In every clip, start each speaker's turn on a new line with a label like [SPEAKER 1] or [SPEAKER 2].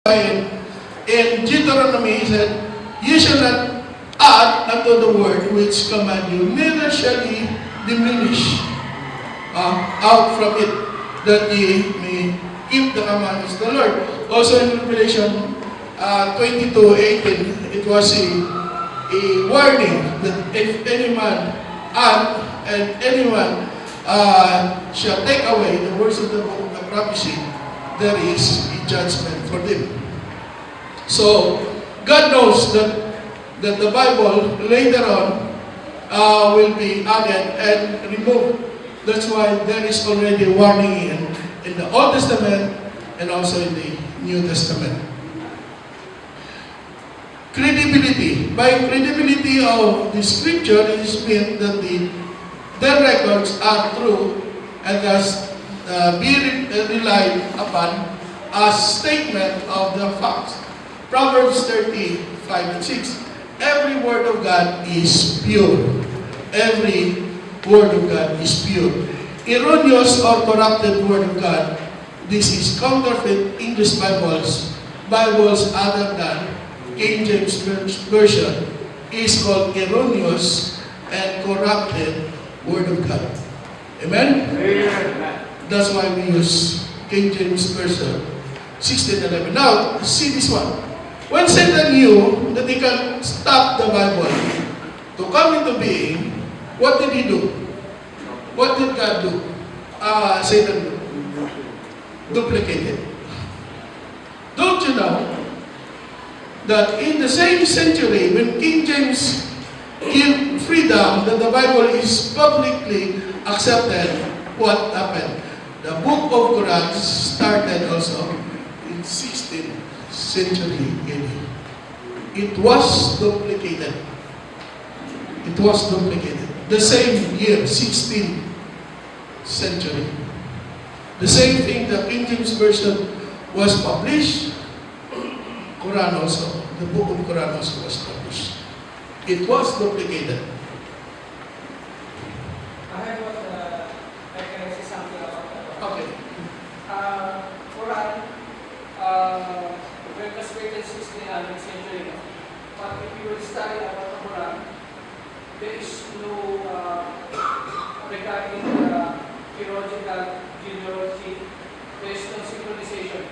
[SPEAKER 1] In Deuteronomy, he said, "You shall not add unto the word which command you, neither shall ye diminish out from it, that ye may keep the commandments of the Lord." Also in Revelation 22:18, it was a warning that if any man add and anyone shall take away the words of the book of the prophecy, there is a judgment for them. So, God knows that the Bible later on will be added and removed. That's why there is already warning in the Old Testament and also in the New Testament. Credibility. By credibility of the Scripture, it is meant that their records are true and thus be relied upon as statement of the facts. Proverbs 30:5-6. Every word of God is pure. Every word of God is pure. Erroneous or corrupted word of God, this is counterfeit English Bibles other than King James Version, is called erroneous and corrupted word of God. Amen?
[SPEAKER 2] Amen.
[SPEAKER 1] That's why we use King James Version 16:11. Now, see this one. When Satan knew that he can stop the Bible to come into being, what did he do? What did God do? Satan do? Duplicate it. Don't you know that in the same century, when King James gave freedom that the Bible is publicly accepted, what happened? The book of Quran started also in 16th century AD. It was duplicated. It was duplicated. The same year, 16th century. The same thing, the King James Version was published. Quran also, the book of Quran also was published. It was duplicated.
[SPEAKER 2] I can say something about that.
[SPEAKER 1] Okay.
[SPEAKER 2] Quran, when was written 1600th century, but if you will study about the Quran, there is no regarding the theological genealogy, there is no synchronization.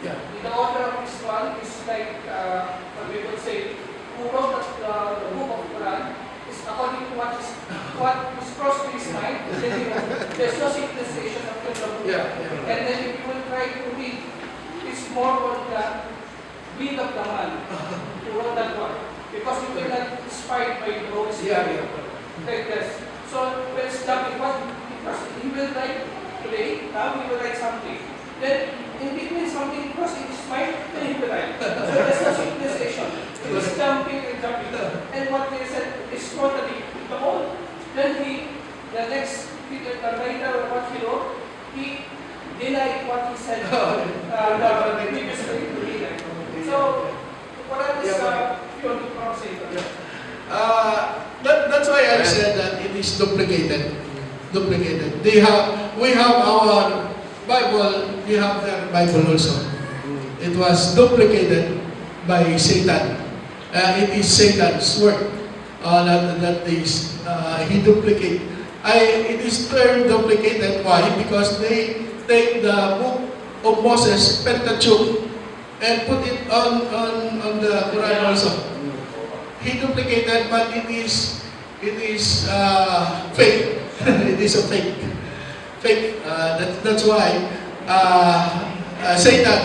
[SPEAKER 1] Yeah.
[SPEAKER 2] The order of this one is like, what we would say, who wrote the book of Quran is according to what is crossed to his mind. There's no synchronization of the book.
[SPEAKER 1] Yeah.
[SPEAKER 2] And then if you will try to read, it's more on the will of the man who wrote that one. Because you will not inspired by the Holy Spirit. Like this. So when it's done, because he will write today, now he will write something. Then in between something crossing his mind, then he will write. So there's no synchronization. It was jumping and jumping. And what they said is totally the whole. Then the next the writer of what he wrote, he denied what he said the previous reader. So what is purely crossing?
[SPEAKER 1] That's why I said that it is duplicated. Duplicated. We have our Bible, we have their Bible also. It was duplicated by Satan. It is Satan's work that is, he duplicate. It is termed duplicated. Why? Because they take the book of Moses, Pentateuch, and put it on the Quran also. He duplicated, but it is fake. It is a fake. That's why Satan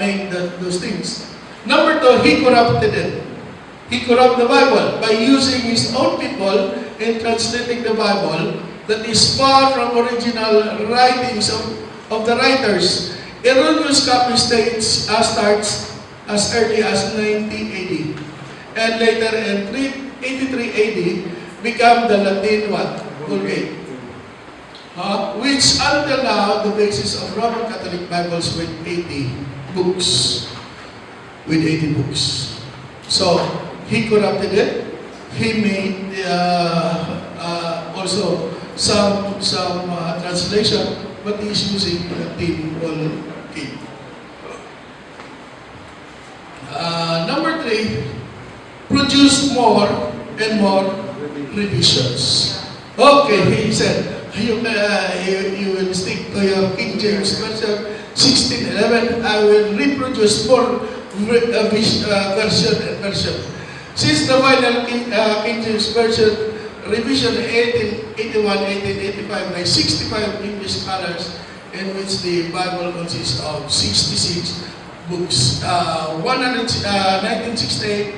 [SPEAKER 1] made those things. Number two, he corrupted it. He corrupted the Bible by using his own people in translating the Bible that is far from original writings of the writers. Erroneous copy starts as early as 90 AD. And later in 83 AD become the Latin Vulgate. Which until now the basis of Roman Catholic Bibles with 80 books. So he corrupted it. He made also some translation, but he's using Latin Vulgate. unfortunately produced more and more revisions. Okay, he said, you will stick to your King James Version 1611. I will reproduce more version and version. Since the final King James Version revision 1881-1885 by 65 English scholars, in which the Bible consists of 66 books. 1968,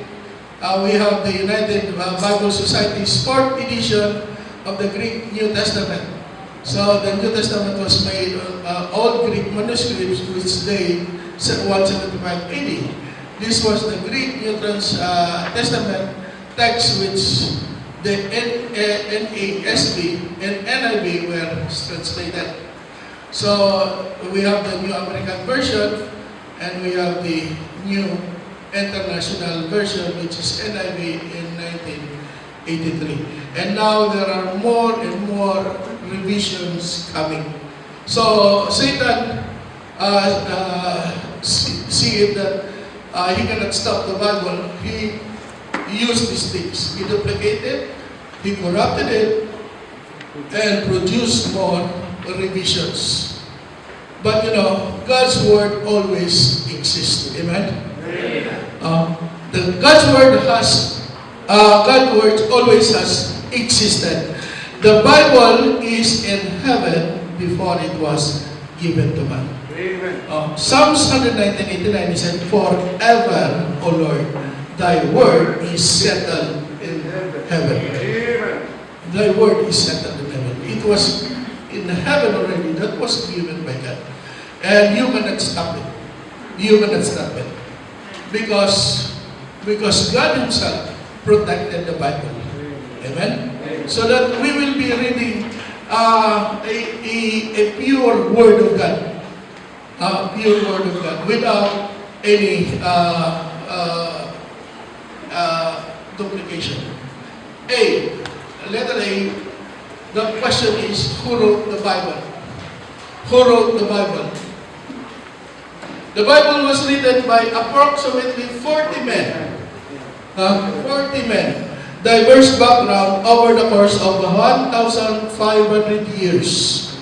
[SPEAKER 1] we have the United Bible Society's 4th edition of the Greek New Testament. So the New Testament was made on old Greek manuscripts which date 175 AD. This was the Greek New Testament text which the NASB and NIV were translated. So we have the New American Version and we have the New International Version, which is NIV in 1983. And now there are more and more revisions coming. So Satan see it that he cannot stop the Bible. He used these things. He duplicated, he corrupted it, and produced more revisions. But God's word always exists. Amen? God's word always has existed. The Bible is in heaven before it was given to man. Psalms 119:89 said, "Forever, O Lord, thy word is settled in heaven." Thy word is settled in heaven. It was in heaven already. That was given by God. And you cannot stop it. You cannot stop it. Because God Himself protected the Bible. Amen? So that we will be reading a pure Word of God. A pure Word of God without any duplication. Letter A, the question is, who wrote the Bible? Who wrote the Bible? The Bible was written by approximately 40 men. 40 men. Diverse background over the course of 1,500 years.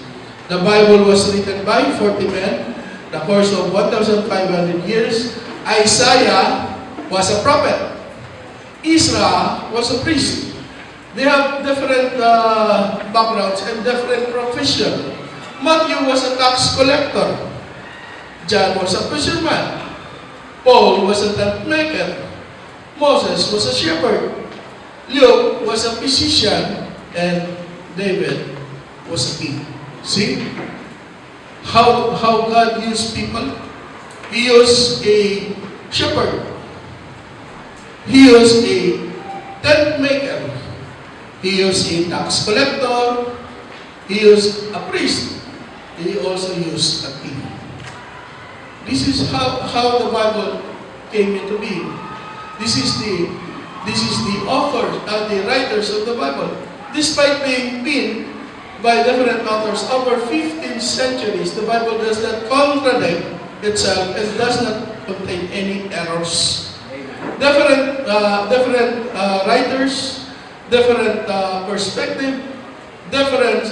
[SPEAKER 1] The Bible was written by 40 men. The course of 1,500 years. Isaiah was a prophet. Ezra was a priest. They have different backgrounds and different profession. Matthew was a tax collector. John was a fisherman. Paul was a tent maker. Moses was a shepherd. Luke was a physician. And David was a king. See? How God used people? He used a shepherd. He used a tent maker. He used a tax collector. He used a priest. He also used a king. This is how the Bible came into being. This is the author, the writers of the Bible. Despite being penned by different authors over 15 centuries, the Bible does not contradict itself and does not contain any errors. Different writers, different perspective, different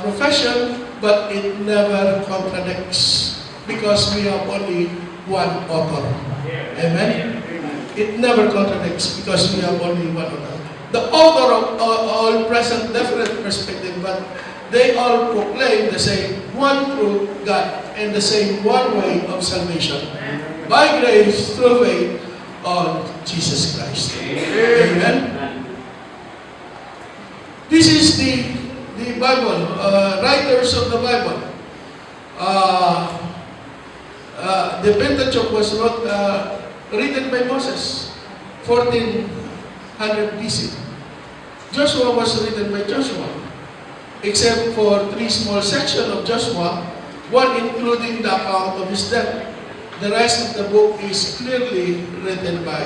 [SPEAKER 1] profession, but it never contradicts. Because we have only one author. Amen? It never contradicts because we have only one author. The author of all present different perspective, but they all proclaim the same one true God and the same one way of salvation. By grace, through faith on Jesus Christ. Amen? This is the Bible, writers of the Bible. The Pentateuch was written by Moses, 1400 BC. Joshua was written by Joshua, except for 3 small sections of Joshua, one including the account of his death. The rest of the book is clearly written by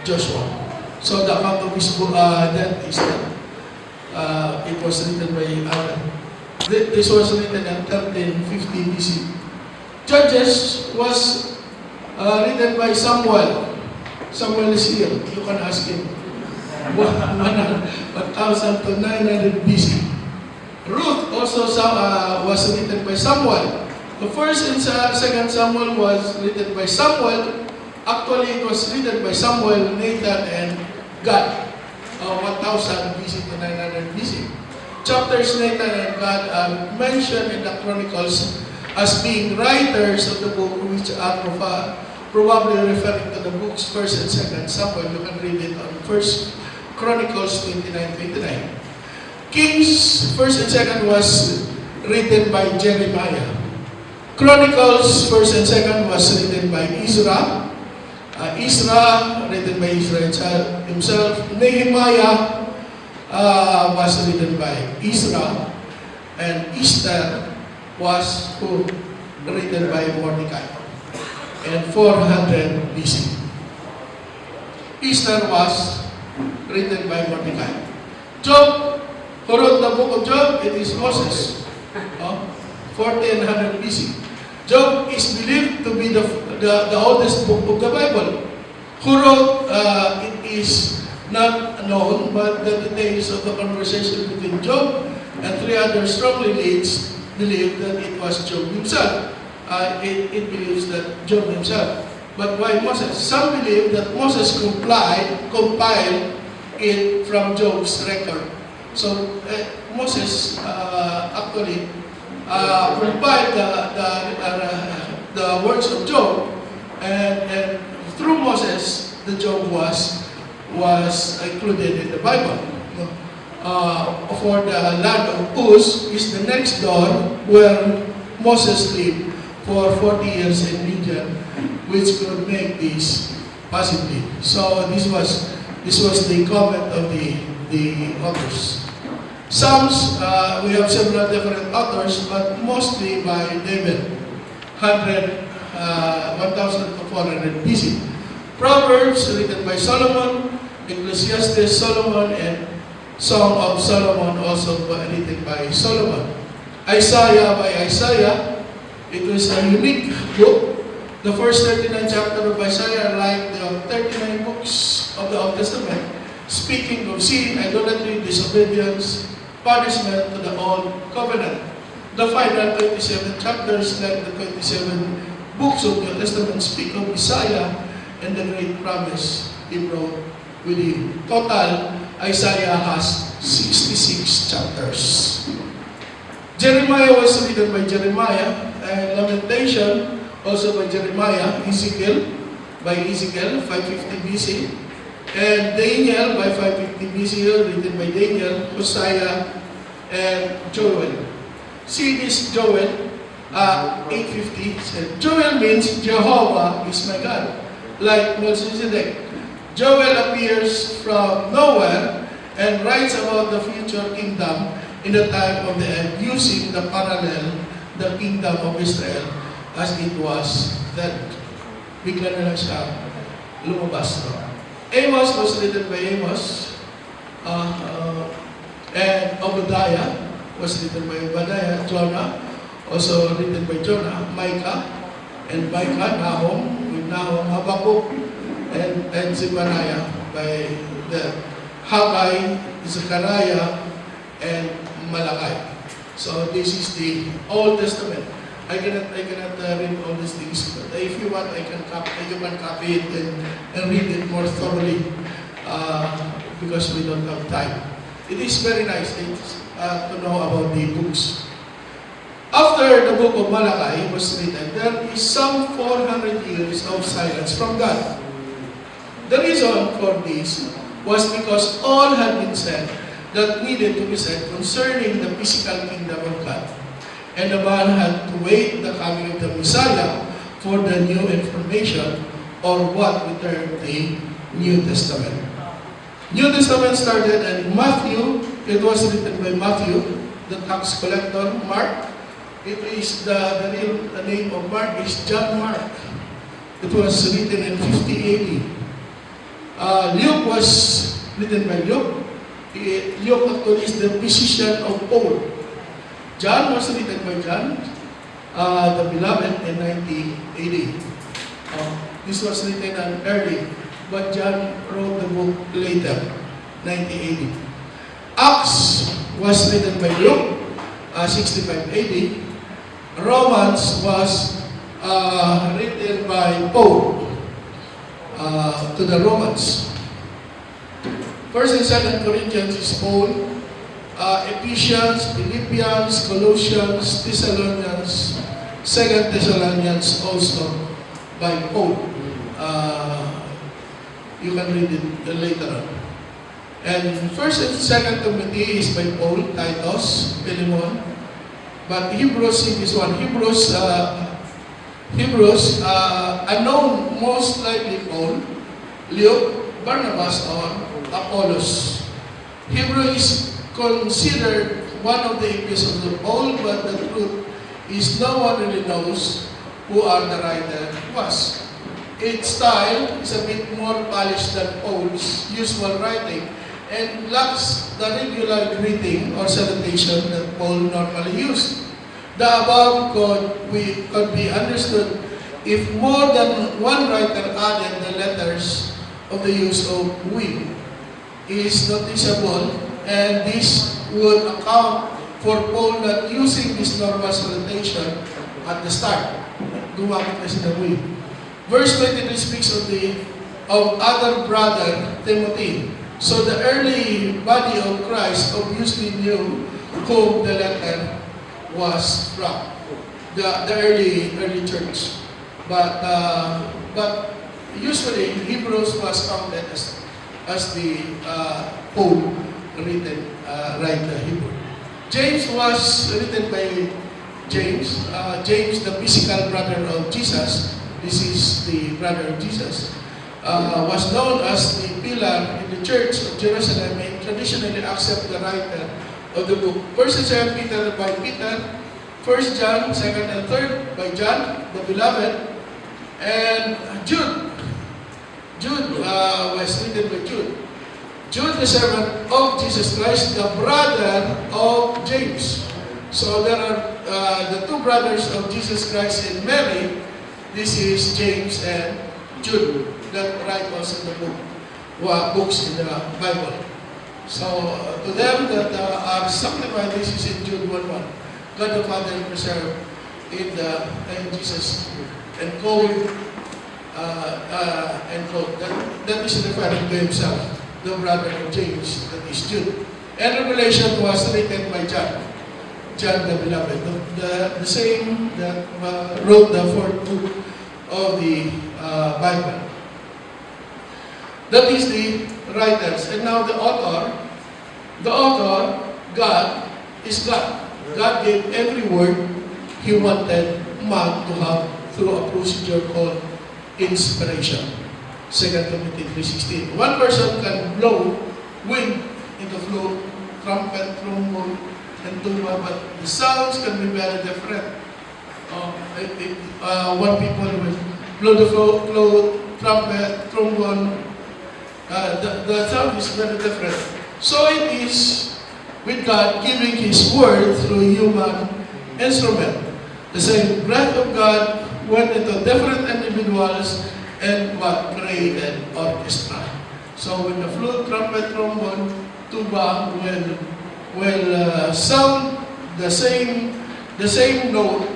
[SPEAKER 1] Joshua. So the account of his death is that it was written by Aaron. This was written in 1350 BC. Judges was written by Samuel. Samuel is here. You can ask him. 1,900 BC. Ruth also was written by Samuel. The first and second Samuel was written by Samuel. Actually, it was written by Samuel, Nathan, and God. 1000 BC to 900 BC. Chapters Nathan and God are mentioned in the Chronicles as being writers of the book, which are probably referring to the books 1st and 2nd Samuel. You can read it on 1st Chronicles 29:29. Kings 1st and 2nd was written by Jeremiah. Chronicles 1st and 2nd was written by Ezra. Ezra, written by Ezra himself. Nehemiah was written by Ezra. And Esther was written by Mordecai. And 400 BC. Esther was written by Mordecai. Job, who wrote the book of Job, it is Moses. 1400 BC. Job is believed to be the oldest book of the Bible. Who wrote, it is not known, but the details of the conversation between Job and three other strongly believe that it was Job himself. It believes that Job himself. But why Moses? Some believe that Moses compiled it from Job's record. So Moses actually compiled the words of Job, and through Moses, the Job was included in the Bible. For the land of Uz is the next door where Moses lived for 40 years in Midian, which could make this possibly. So this was the comment of the authors. Psalms, we have several different authors, but mostly by David, 1,400 BC. Proverbs, written by Solomon. Ecclesiastes, Solomon, and Song of Solomon, also written by Solomon. Isaiah by Isaiah. It was a unique book. The first 39 chapters of Isaiah are like the 39 books of the Old Testament, speaking of sin, idolatry, disobedience, punishment to the Old Covenant. The final 27 chapters, like the 27 books of the Old Testament, speak of Messiah and the great promise he brought with him. Total, Isaiah has 66 chapters. Jeremiah was written by Jeremiah, and Lamentation also by Jeremiah. Ezekiel by Ezekiel, 550 BC, and Daniel by 550 BC, written by Daniel, Hosea, and Joel. See this Joel, 850, said, Joel means Jehovah is my God, like Melchizedek. Joel appears from nowhere and writes about the future kingdom in the time of the end, using the parallel, the kingdom of Israel, as it was then. Bigla na lang siya lumabas. No? Amos was written by Amos, and Obadiah was written by Obadiah. Jonah, also written by Jonah. Micah, and Micah, Nahum, with Nahum. Habakkuk, and Zechariah by the Haggai, Zechariah, and Malachi. So this is the Old Testament. I cannot read all these things, but if you want, you can copy it and read it more thoroughly, because we don't have time. It is very nice to know about the books. After the book of Malachi was written, there is some 400 years of silence from God. The reason for this was because all had been said that needed to be said concerning the physical kingdom of God. And the man had to wait the coming of the Messiah for the new information, or what we term the New Testament. New Testament started in Matthew. It was written by Matthew, the tax collector. Mark, it is the real name of Mark is John Mark. It was written in 50 AD. Luke was written by Luke. Luke actually is the physician of Paul. John was written by John, the beloved, in 90 AD. This was written early but John wrote the book later, 90 AD. Acts was written by Luke, 65 AD. Romans was written by Paul to the Romans. First and Second Corinthians is Paul. Ephesians, Philippians, Colossians, Thessalonians, Second Thessalonians also by Paul. You can read it later on. And First and Second Timothy is by Paul, Titus, Philemon. But Hebrews is one. Hebrews, unknown most likely Paul, Luke, Barnabas, or Apollos. Hebrew is considered one of the epistles of Paul, but the truth is no one really knows who are the writer was. Its style is a bit more polished than Paul's usual writing and lacks the regular greeting or salutation that Paul normally used. The above could be understood if more than one writer added the letters of the use of we is noticeable, and this would account for Paul not using this normal salutation at the start. Gumamit kasi ng we. Verse 23 speaks of other brother Timothy. So the early body of Christ obviously knew whom the letter was from. The early church. But usually Hebrews was counted as the Paul written Hebrew. James was written by James. James, the physical brother of Jesus. This is the brother of Jesus. Was known as the pillar in the church of Jerusalem and traditionally accept the writer of the book. First and Second Peter by Peter, First John, second and third by John, the beloved, and Jude. Jude was written by Jude. Jude, the servant of Jesus Christ, the brother of James. So there are the two brothers of Jesus Christ and Mary. This is James and Jude that write also the books in the Bible. So to them that are sanctified, this is in Jude 1:1. God the Father preserved in Jesus and called that is referring to himself, the brother of James, that is Jude. And Revelation was written by John the beloved, the same that wrote the fourth book of the Bible. That is the writers. And now the author, God, is God. God gave every word He wanted man to have through a procedure called inspiration. 2 Timothy 3:16. One person can blow wind into flute, trumpet, trombone, and tuba, but the sounds can be very different. One people will blow the flute, trumpet, trombone. The sound is very different. So it is with God giving His word through human instrument. The same breath of God went into different individuals and what created orchestra. So when the flute, trumpet, trombone, tuba will sound the same note,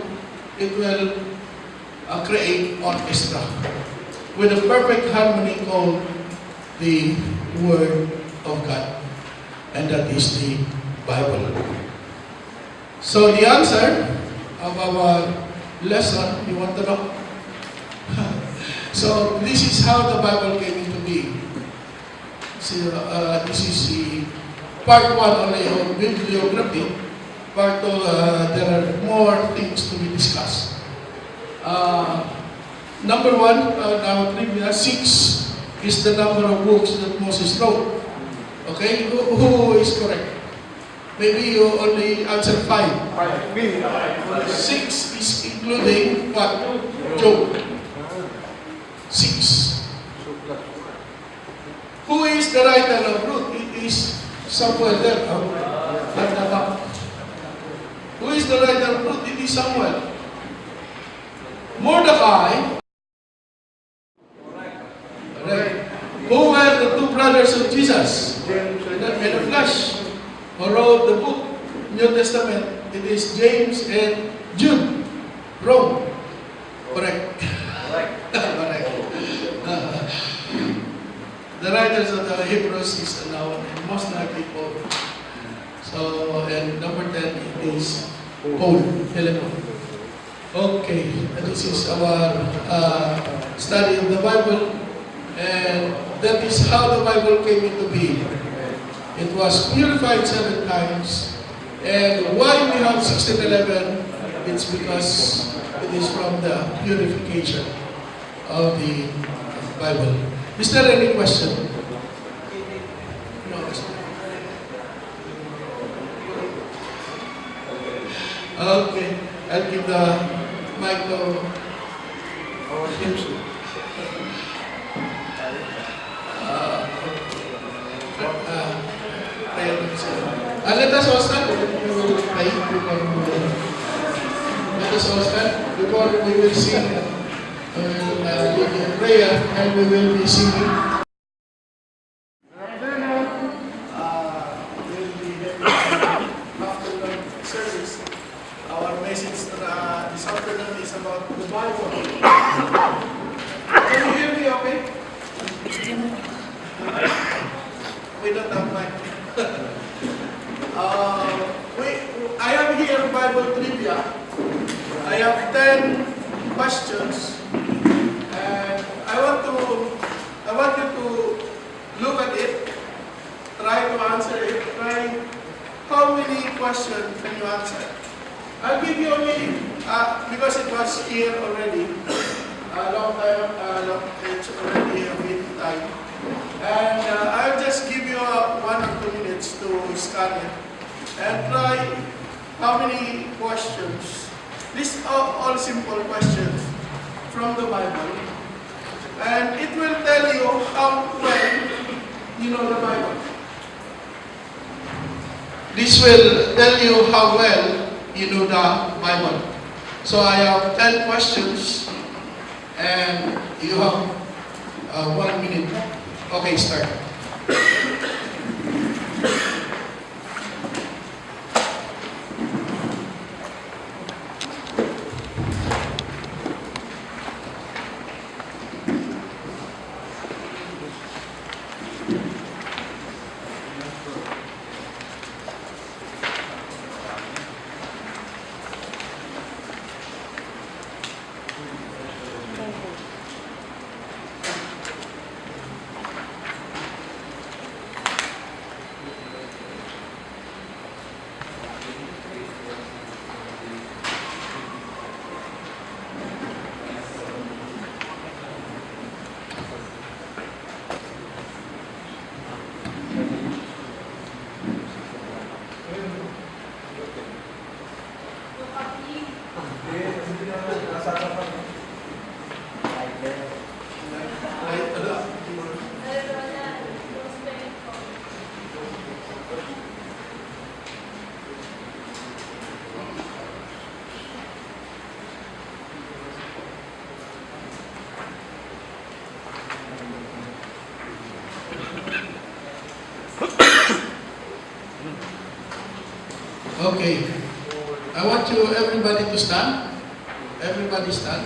[SPEAKER 1] it will create orchestra with a perfect harmony called the Word of God. And that is the Bible. So the answer of our lesson, you want to know? So this is how the Bible came into being. So, this is the part 1 only of bibliography. Part 2, there are more things to be discussed. Number 1, now trivia, 6 is the number of books that Moses wrote. Okay, who is correct? Maybe you only answer 5. 6 is including what? Job. 6. Who is the writer of Ruth? It is Samuel there. Who is the writer of Ruth? It is Samuel. Mordecai. Right. Jesus, and a flesh, who wrote the book, New Testament, it is James and Jude. Rome. Correct. Correct. The writers of the Hebrews is unknown, and most likely Paul. So, and number 10 is Paul, Philemon. Okay, this is our study of the Bible, and that is how the Bible came into being. It was purified 7 times, and why we have 1611, it's because it is from the purification of the Bible. Is there any question? No. Okay, I'll give the mic to our James. Let us all stand. We will pray before we will. Let us all stand before we will sing. We will lead in prayer and we will be singing. We'll be after the service. Our message this afternoon is about the Bible. Can you hear me okay? We don't have mic. I have here Bible trivia. I have 10 questions, and I want you to look at it, try to answer it. Try how many questions can you answer? I'll give you only because it was here already a long time. It's already a bit time, and I'll just give you 1 or 2 minutes to scan it and try how many questions. These are all simple questions from the Bible, and it will tell you how well you know the Bible. This will tell you how well you know the Bible. So I have 10 questions, and you have 1 minute. Okay, start. Okay. I want you, everybody, to stand. Everybody stand.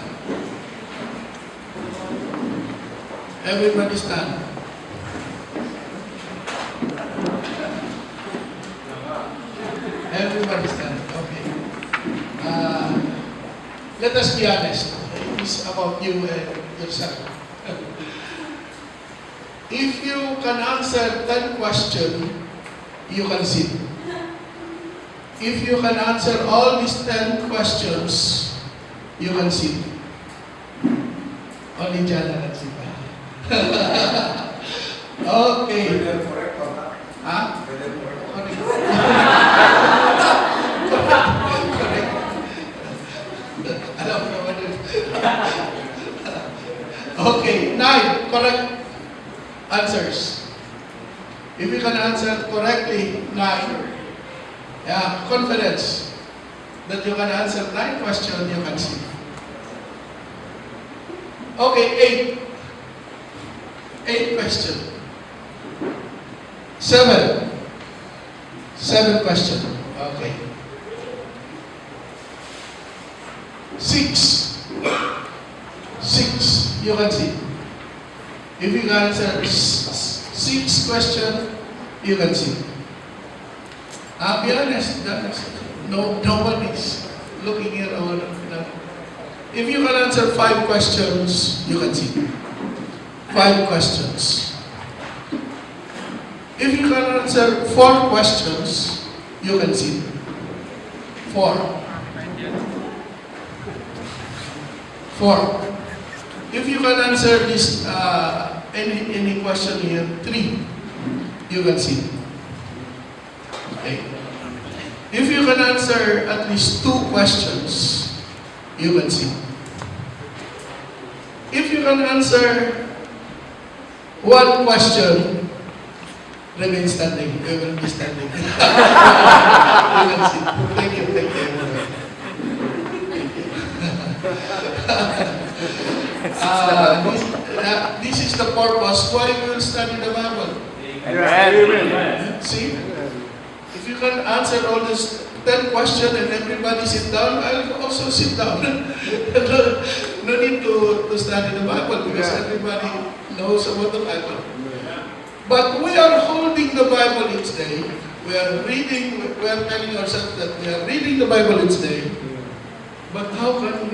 [SPEAKER 1] Everybody stand. Everybody stand. Okay. Let us be honest. It is about you and yourself. If you can answer 10 questions, you can sit. If you can answer all these 10 questions, you can sit. Only Jana can sit. Okay. Huh? Correct. Alam mo naman yun. Okay, 9 correct answers. If you can answer correctly 9, confidence that you can answer 9 questions, you can see. Okay, 8 questions. 7. 7 question. Okay. 6. 6. You can see. If you can answer 6 question, you can see. Be honest. No one is looking here. If you can answer 5 questions, you can see. 5 questions. If you can answer 4 questions, you can see. 4. 4. If you can answer this any question here, 3, you can see. Okay. If you can answer at least 2 questions, you can see. If you can answer 1 question, remain standing. You will be standing. You can see. Thank you. Thank you. This is the purpose why we will study the Bible.
[SPEAKER 3] Amen.
[SPEAKER 1] See? If you can answer all these 10 questions and everybody sit down, I'll also sit down. No need to study the Bible because everybody knows about the Bible. But we are holding the Bible each day. We are telling ourselves that we are reading the Bible each day. But how come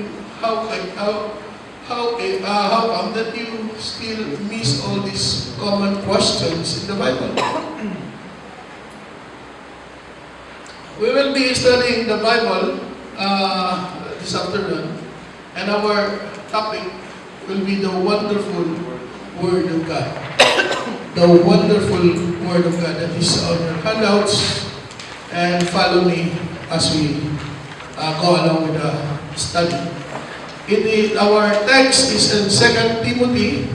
[SPEAKER 1] that you still miss all these common questions in the Bible? We will be studying the Bible this afternoon, and our topic will be the wonderful Word of God. The wonderful Word of God that is on your handouts, and follow me as we go along with the study. Our text is in 2 Timothy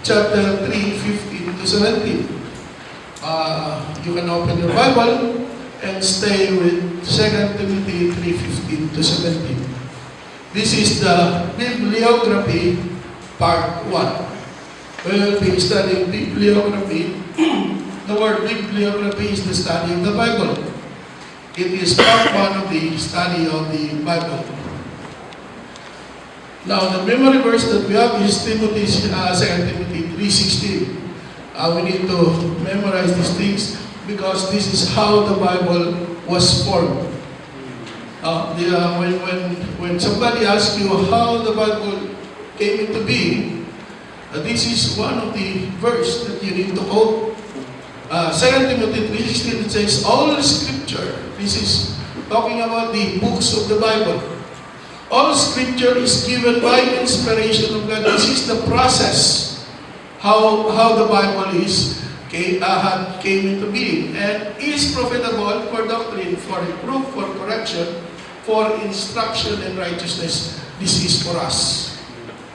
[SPEAKER 1] chapter 3, 15 to 17. You can open your Bible and stay with 2 Timothy 3, 15 to 17. This is the bibliography part 1. We will be studying bibliography. The word bibliography is the study of the Bible. It is part 1 of the study of the Bible. Now, the memory verse that we have is 2 Timothy 3:16. We need to memorize these things because this is how the Bible was formed. When somebody asks you how the Bible came into being, this is one of the verse that you need to quote. 2 Timothy 3:16, it says, all Scripture, this is talking about the books of the Bible. All Scripture is given by inspiration of God. This is the process, how the Bible came into being, and is profitable for doctrine, for reproof, for correction, for instruction in righteousness. This is for us.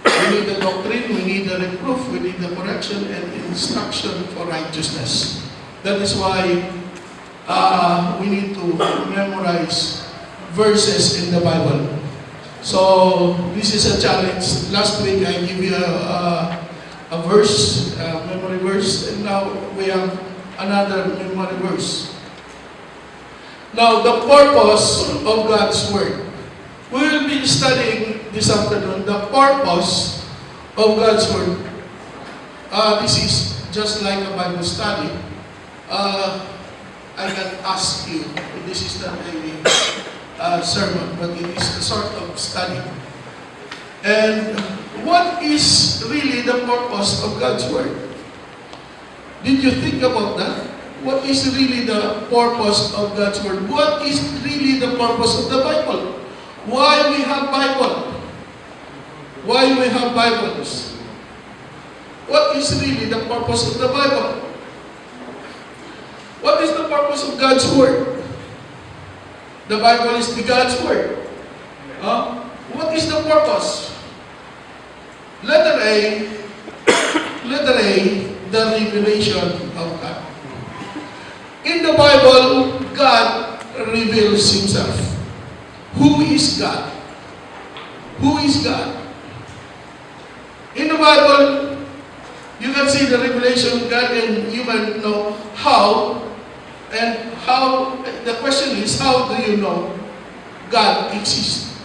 [SPEAKER 1] We need the doctrine, we need the reproof, we need the correction and instruction for righteousness. That is why we need to memorize verses in the Bible. So this is a challenge. Last week I gave you a verse, a memory verse, and now we have another memory verse. Now the purpose of God's Word. We will be studying this afternoon the purpose of God's Word. This is just like a Bible study. I can ask you, this is not a sermon, but it is a sort of study. And what is really the purpose of God's Word? Did you think about that? What is really the purpose of God's Word? What is really the purpose of the Bible? Why we have Bible? Why we have Bibles? What is really the purpose of the Bible? What is the purpose of God's Word? The Bible is the God's Word. What is the purpose? Letter A, the revelation of God. In the Bible, God reveals Himself. Who is God? Who is God? In the Bible, You can see the revelation of God and you can know how. And how, the question is, how do you know God exists?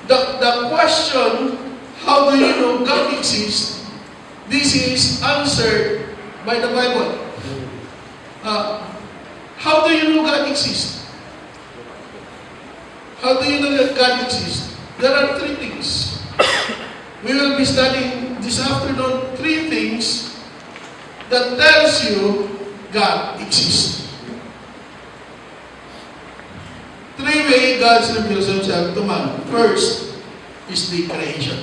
[SPEAKER 1] The question, how do you know God exists, this is answered by the Bible. How do you know God exists? How do you know that God exists? There are three things. We will be studying this afternoon three things that tells you God exists. Three ways God reveals Himself to man. First is the creation.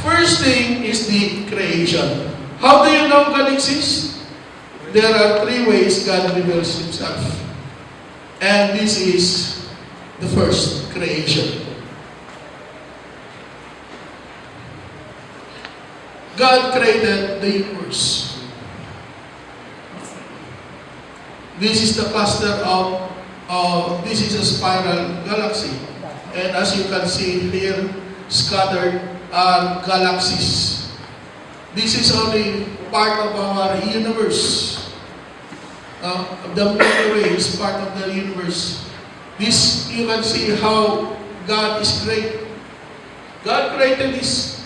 [SPEAKER 1] First thing is the creation. How do you know God exists? There are three ways God reveals Himself. And this is the first, creation. God created the universe. This is the cluster of this is a spiral galaxy. And as you can see here, scattered galaxies. This is only part of our universe. The Milky Way is part of the universe. This, you can see how God is great. God created this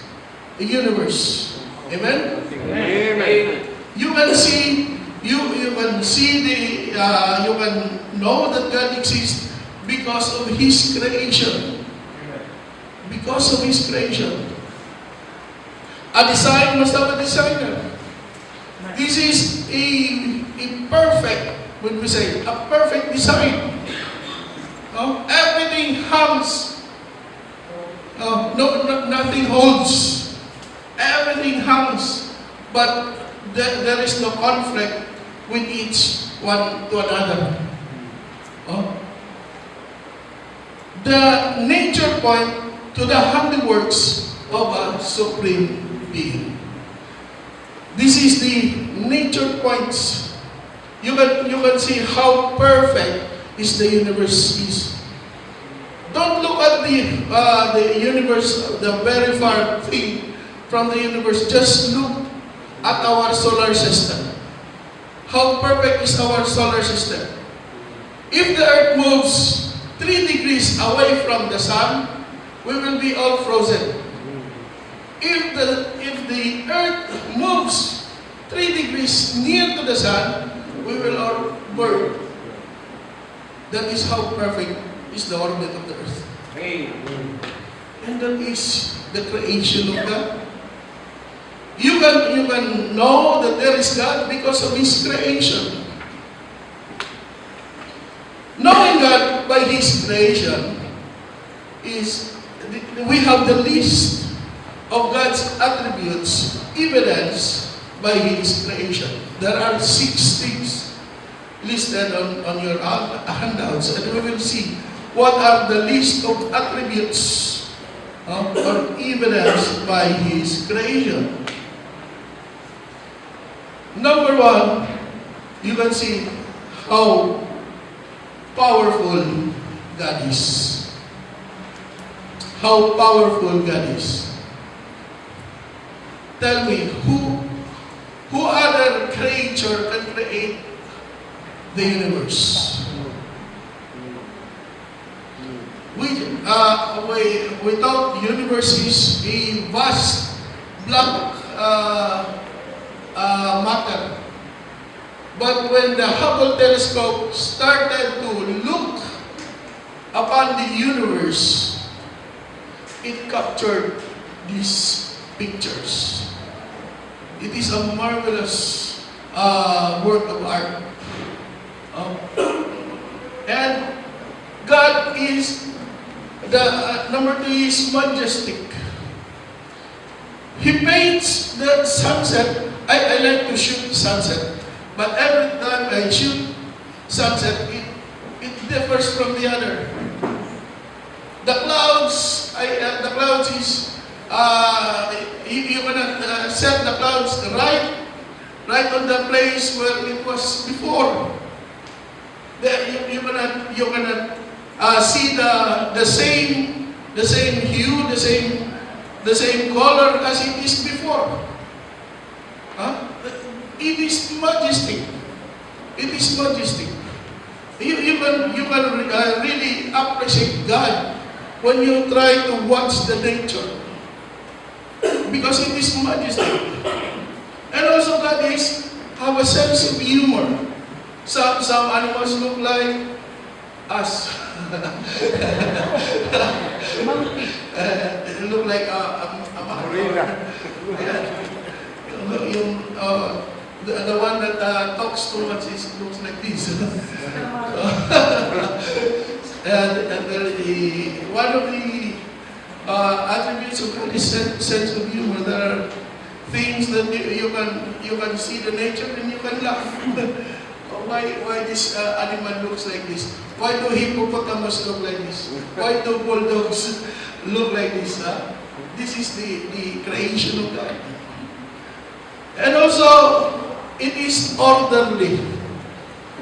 [SPEAKER 1] universe. Amen?
[SPEAKER 3] Amen.
[SPEAKER 1] You can see, you can see you can know that God exists because of His creation. Because of His creation. A design must have a designer. This is a perfect, when we say, a perfect design. Everything hangs. Nothing holds. Everything hangs. But there is no conflict with each one to another. The nature point to the handiworks of a supreme being. This is the nature points. You can see how perfect is the universe is. Don't look at the universe, the very far thing from the universe. Just look at our solar system. How perfect is our solar system? If the earth moves 3 degrees away from the sun, we will be all frozen. If the earth moves 3 degrees near to the sun, we will all burn. That is how perfect is the orbit of the earth. And that is the creation of God. You can know that there is God because of His creation. Knowing God by His creation is, we have the list of God's attributes, evidence by His creation. There are 6 things listed on your handouts, and we will see what are the list of attributes or evidence by His creation. Number 1, you can see how powerful God is. How powerful God is. Tell me, who other creature can create the universe? We thought universe is a vast black matter. But when the Hubble telescope started to look upon the universe, it captured these pictures. It is a marvelous work of art. And God is, number 2 is majestic. He paints the sunset. I like to shoot sunset. But every time I shoot sunset, it differs from the other. The clouds is, you cannot set the clouds right on the place where it was before. You cannot see the same hue, the same the same color as it is before. Huh? It is majestic. It is majestic. You can really appreciate God when you try to watch the nature, because it is majestic. And also God have a sense of humor. Some animals look like us. Look like a
[SPEAKER 3] Gorilla.
[SPEAKER 1] The one that talks too much looks like this. One of the attributes of God is sense of humor. There are things that you can see the nature and you can laugh. Why this animal looks like this? Why do hippopotamus look like this? Why do bulldogs look like this? This is the creation of God. And also, it is orderly.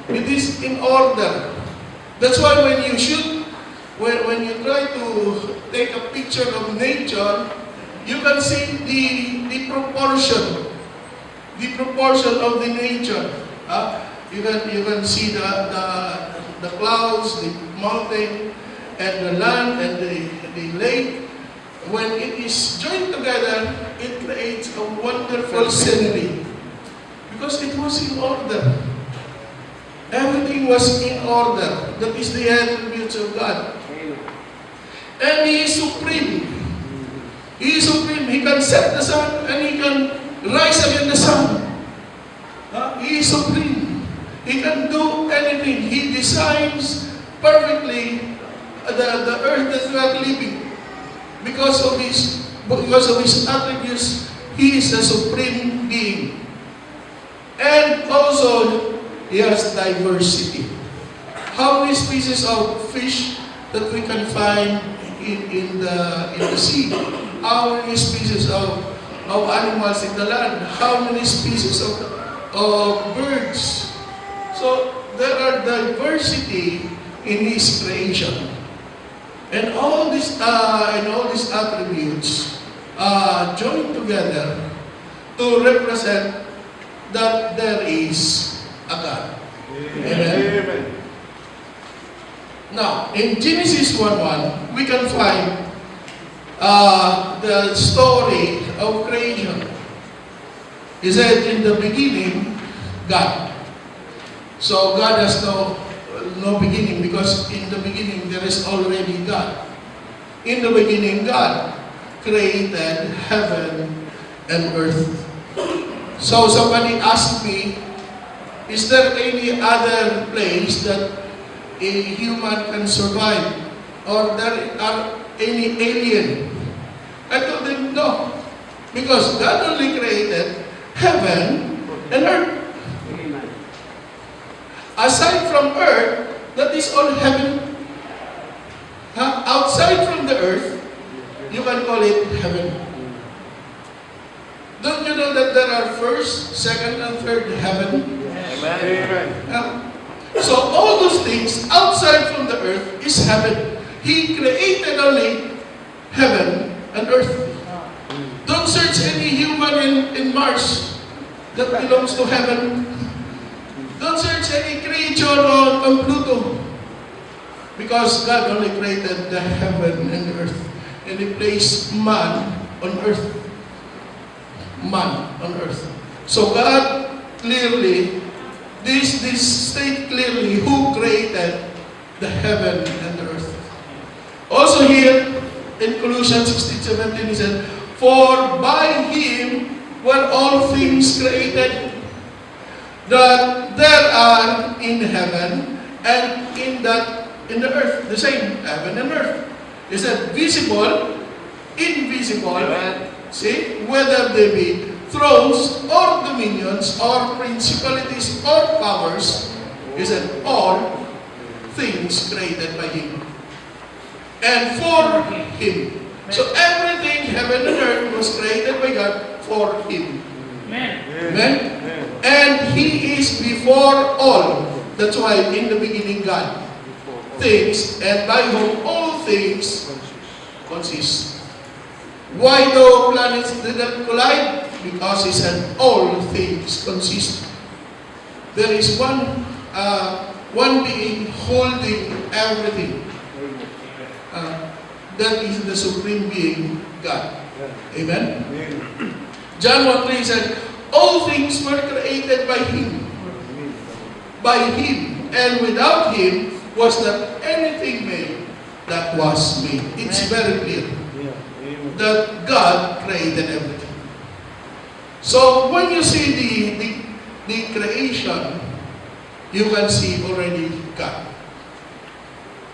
[SPEAKER 1] It is in order. That's why when you shoot, when you try to take a picture of nature, you can see the proportion of the nature. You can see the clouds, the mountain, and the land, and the lake. When it is joined together, it creates a wonderful scenery. Because it was in order. Everything was in order. That is the attributes of God. And He is supreme. He is supreme. He can set the sun and He can rise again the sun. He is supreme. He can do anything. He designs perfectly the earth that we are living. Because of His attributes, He is a supreme being. And also, He has diversity. How many species of fish that we can find in the sea? How many species of animals in the land? How many species of birds? So there are diversity in His creation. And all these attributes joined together to represent that there is a God. Amen. Now, in Genesis 1:1, we can find the story of creation. He said, in the beginning, God. So God has no beginning, because in the beginning there is already God. In the beginning, God created heaven and earth. So somebody asked me, is there any other place that a human can survive? Or there are any alien? I told them no. Because God only created heaven and earth. Aside from earth, that is all heaven. Outside from the earth, you can call it heaven. Don't you know that there are first, second, and third heaven?
[SPEAKER 3] Amen.
[SPEAKER 1] So all those things outside from the earth is heaven. He created only heaven and earth. Don't search any human in Mars that belongs to heaven. Don't search any creature on Pluto. Because God only created the heaven and the earth. And He placed man on earth. Man on earth. So God clearly, this state clearly who created the heaven and the earth. Also here in Colossians 16:17 He said, for by Him were all things created, that there are in heaven and in the earth, the same heaven and earth. He said, visible, invisible, see, whether they be thrones or dominions or principalities or powers, he said, all things created by Him and for Him. So everything, heaven and earth, was created by God for Him.
[SPEAKER 2] Amen.
[SPEAKER 1] Amen? And He is before all. That's why in the beginning God things, and by whom all things consist. Why the planets did not collide? Because He said all things consist. There is one being holding everything. That is the supreme being, God. Amen? John 1:3 said, all things were created by Him. By Him. And without Him was not anything made that was made. It's very clear that God created everything. So when you see the creation, you can see already God.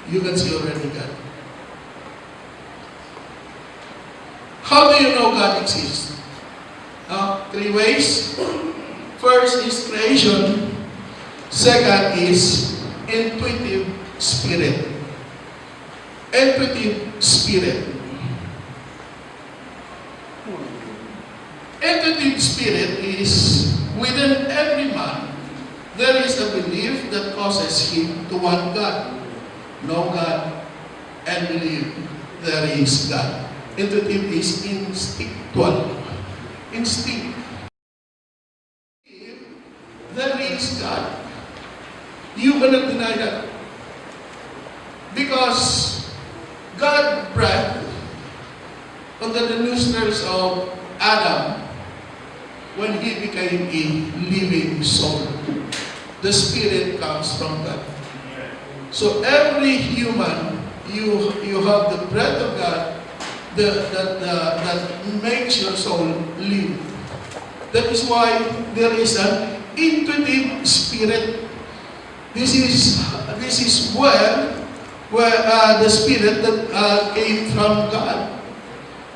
[SPEAKER 1] You can see already God. How do you know God exists? 3 ways. First is creation. Second is intuitive spirit. Intuitive spirit. Intuitive spirit is within every man. There is a belief that causes him to want God, know God, and believe there is God. Intuitive is instinctual. Instinct. If there is God, you cannot deny that. Because God breathed under the nostrils of Adam when he became a living soul. The spirit comes from God. So every human, you have the breath of God that makes your soul live. That is why there is an intuitive spirit. This is where the spirit that came from God.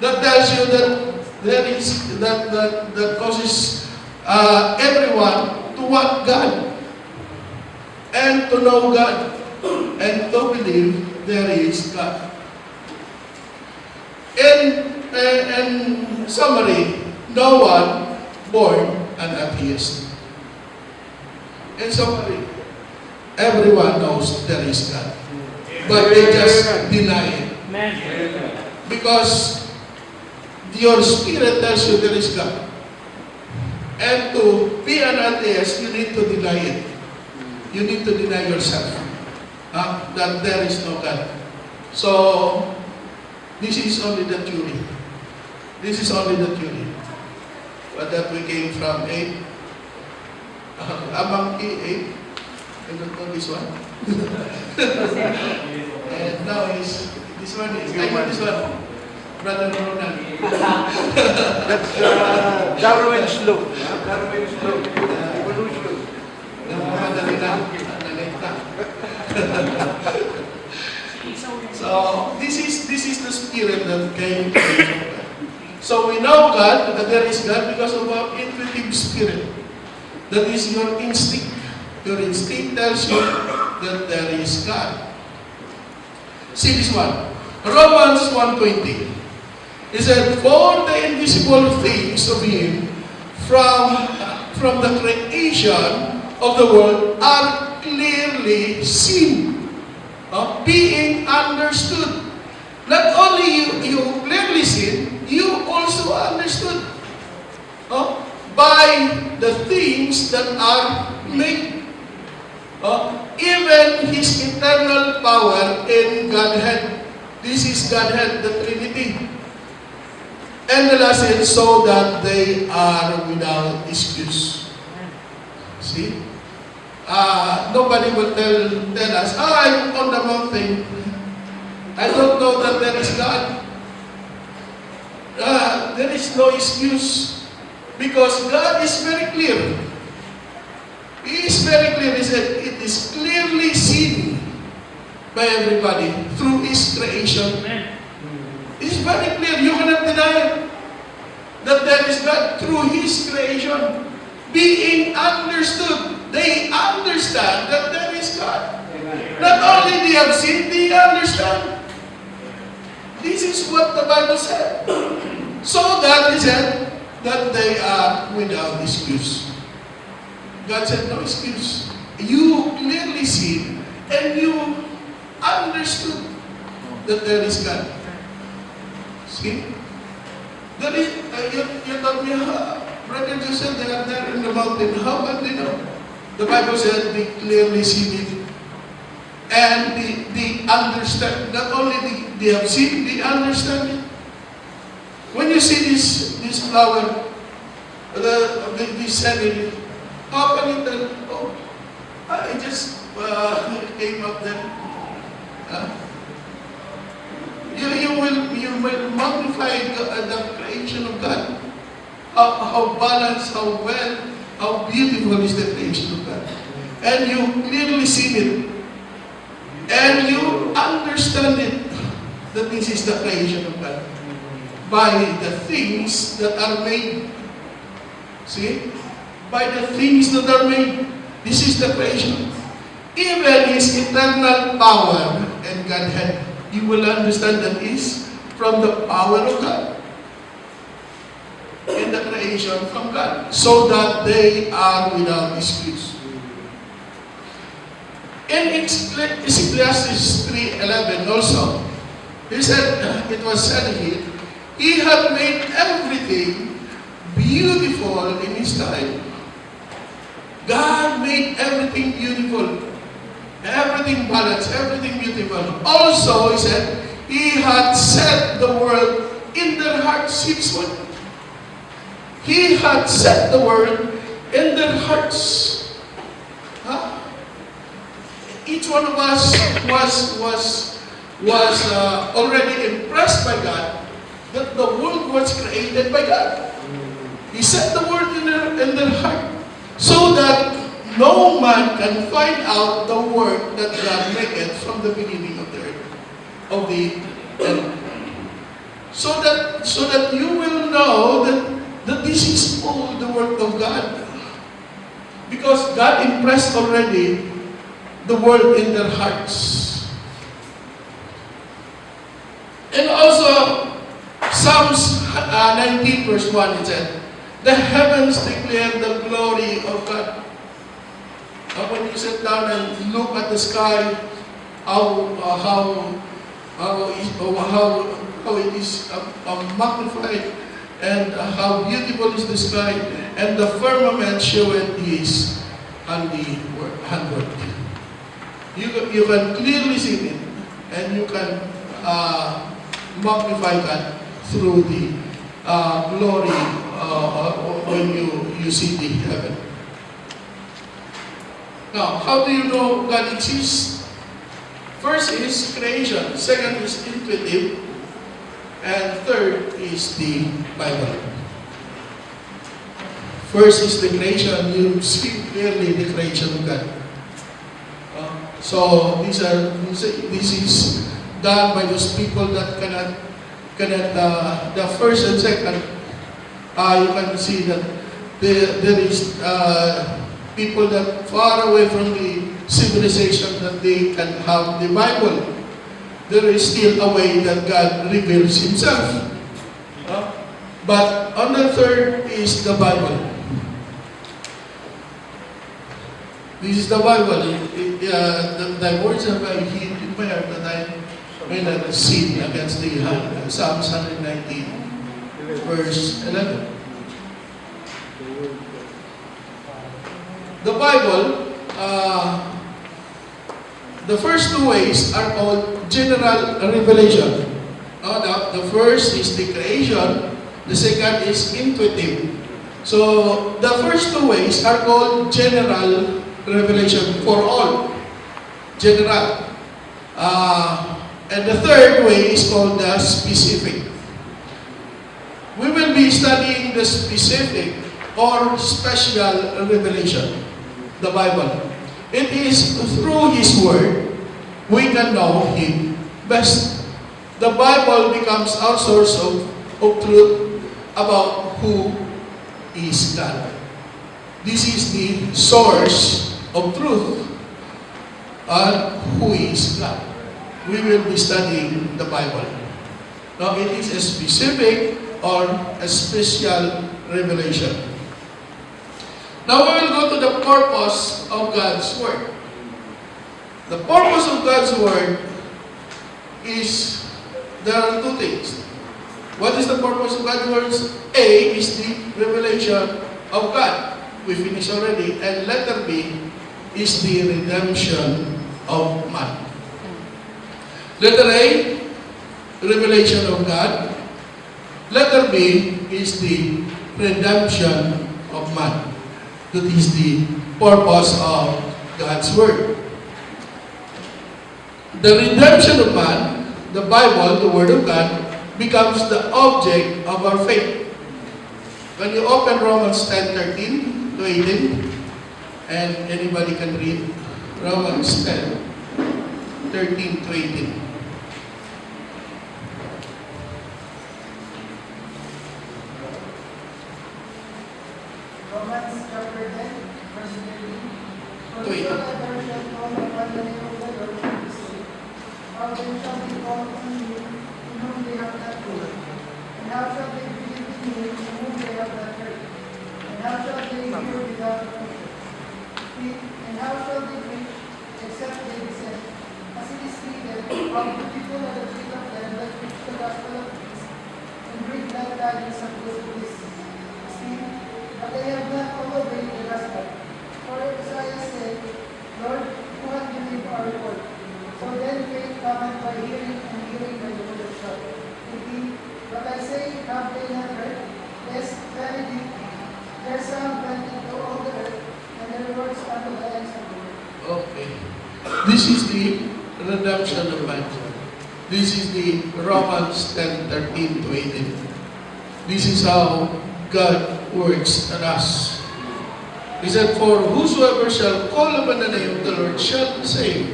[SPEAKER 1] That tells you that there is that causes everyone to want God and to know God and to believe there is God. In summary, no one born an atheist. In summary, everyone knows there is God, but they just deny it. Because your spirit tells you there is God. And to be an atheist, you need to deny it. You need to deny yourself that there is no God. So, this is only the theory. This is only the theory. But that we came from 8. Among 8. I don't know this one. And now this one is, I know this one. Brother Ronald.
[SPEAKER 3] That's Darwin's law. Darwin's law. Evolution.
[SPEAKER 1] Namamadali na. Nalita. So, this is the spirit that came from God. So, we know God, that there is God because of our intuitive spirit. That is your instinct. Your instinct tells you that there is God. See this one. Romans 1:20. He said, for the invisible things of Him from the creation of the world are clearly seen, being understood. Not only you clearly seen, you also understood by the things that are made. Even His eternal power in Godhead. This is Godhead, the Trinity. And the last is so that they are without excuse. See? Nobody will tell us, I'm on the mountain. I don't know that there is God. There is no excuse. Because God is very clear. He is very clear. He said, it is clearly seen by everybody through His creation. It is very clear. You cannot deny it. That there is God through His creation. Being understood. They understand that there is God. Not only they have seen, they understand. This is what the Bible said. So that He said that they are without excuse. God said, no excuse. You clearly see and you understood that there is God. See? That is, you told me, Brother Joseph, they are there in the mountain. How can they know? The Bible said they clearly see it. And they understand, not only they have seen, they understand it. When you see this flower, this scenery, how can you tell, oh, it just came up there. You will magnify the creation of God. How balanced, how well, how beautiful is the creation of God. And you clearly see it. And you understand it, that this is the creation of God. By the things that are made. See? By the things that are made. This is the creation. Even His eternal power and Godhead, you will understand that is from the power of God. And the creation from God. So that they are without excuse. In Ecclesiastes 3:11 also, it was said here, He had made everything beautiful in His time. God made everything beautiful, everything balanced, everything beautiful. Also, He said, He had set the world in their hearts. He had set the world in their hearts. Huh? Each one of us was already impressed by God that the world was created by God. He set the world in their heart so that no man can find out the work that God made from the beginning of the earth, so that you will know that this is all the work of God, because God impressed already the word in their hearts. And also, Psalms 19 verse 1, it said, the heavens declare the glory of God. When you sit down and look at the sky, how it is magnified, and how beautiful is the sky, and the firmament showeth His handwork. You can clearly see it, and you can magnify God through the glory when you see the heaven. Now, how do you know God exists? First is creation, second is intuitive, and third is the Bible. First is the creation. You see clearly the creation of God. So this is done by those people that cannot the first and second. You can see that there is people that far away from the civilization that they can have the Bible. There is still a way that God reveals Himself. But on the third is the Bible. This is the Bible. The words of He in my heart that I may not sin against the Psalms 119, verse 11. The Bible, the first two ways are called general revelation. The first is the creation, the second is intuitive. So, the first two ways are called general revelation for all. General. And the third way is called the specific. We will be studying the specific or special revelation, the Bible. It is through His Word we can know Him best. The Bible becomes our source of truth about who is God. This is the source of truth on who is God. We will be studying the Bible. Now, it is a specific or a special revelation. Now, we will go to the purpose of God's Word. The purpose of God's Word is, there are two things. What is the purpose of God's words? A is the revelation of God. We finished already. And letter B is the redemption of man. Letter A, revelation of God. Letter B is the redemption of man. That is the purpose of God's Word. The redemption of man, the Bible, the Word of God, becomes the object of our faith. When you open Romans 10:13 to 18, and anybody can read Romans 10:13 to 18.
[SPEAKER 4] Romans chapter 10, verse 13. For
[SPEAKER 1] Wait.
[SPEAKER 4] whosoever shall call upon the name of the Lord shall be saved. How then shall they call on him in whom they have not believed? And how shall they believe in him in whom they have not heard? And how shall they hear without a preacher? And how shall they preach except they be sent? As it is written, how beautiful are the feet of them that preach the gospel of peace, and bring glad tidings of those who listen. But they have not all obeyed the gospel. For Isaiah said, Lord, who hath believed our report? So then faith cometh by hearing, and hearing by the word of God. 18. But I say, have they not heard? Yes, verily, their sound went into all the earth, and their words unto the ends of the earth.
[SPEAKER 1] Okay. This is the redemption of man. This is the Romans 10:13 to 18. This is how God works on us. He said, for whosoever shall call upon the name of the Lord shall be saved.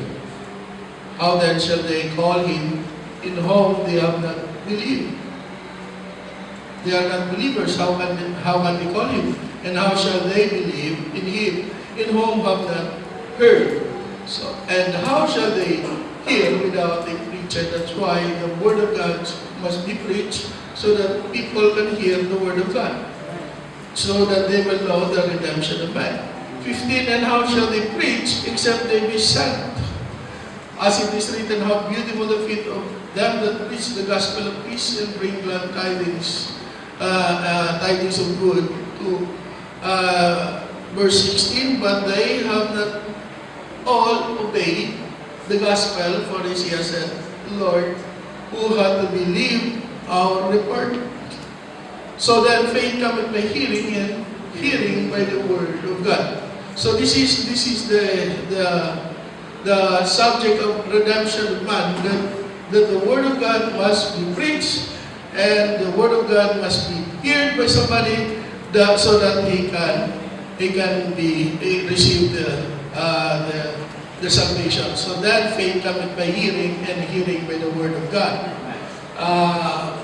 [SPEAKER 1] How then shall they call him in whom they have not believed? They are not believers. How can they call him? And how shall they believe in him in whom have not heard? So, and how shall they hear without a preacher? That's why the word of God must be preached, so that people can hear the word of God, so that they will know the redemption of man. 15, and how shall they preach except they be sent? As it is written, how beautiful the feet of them that preach the gospel of peace and bring glad tidings, tidings of good. To verse 16, but they have not all obeyed the gospel, for as he has said, Lord, who had to believe our report? So then faith cometh by hearing, and hearing by the word of God. So this is the subject of redemption of man, that the word of God must be preached, and the word of God must be heard by somebody, so that he can receive the salvation. So then faith cometh by hearing, and hearing by the word of God.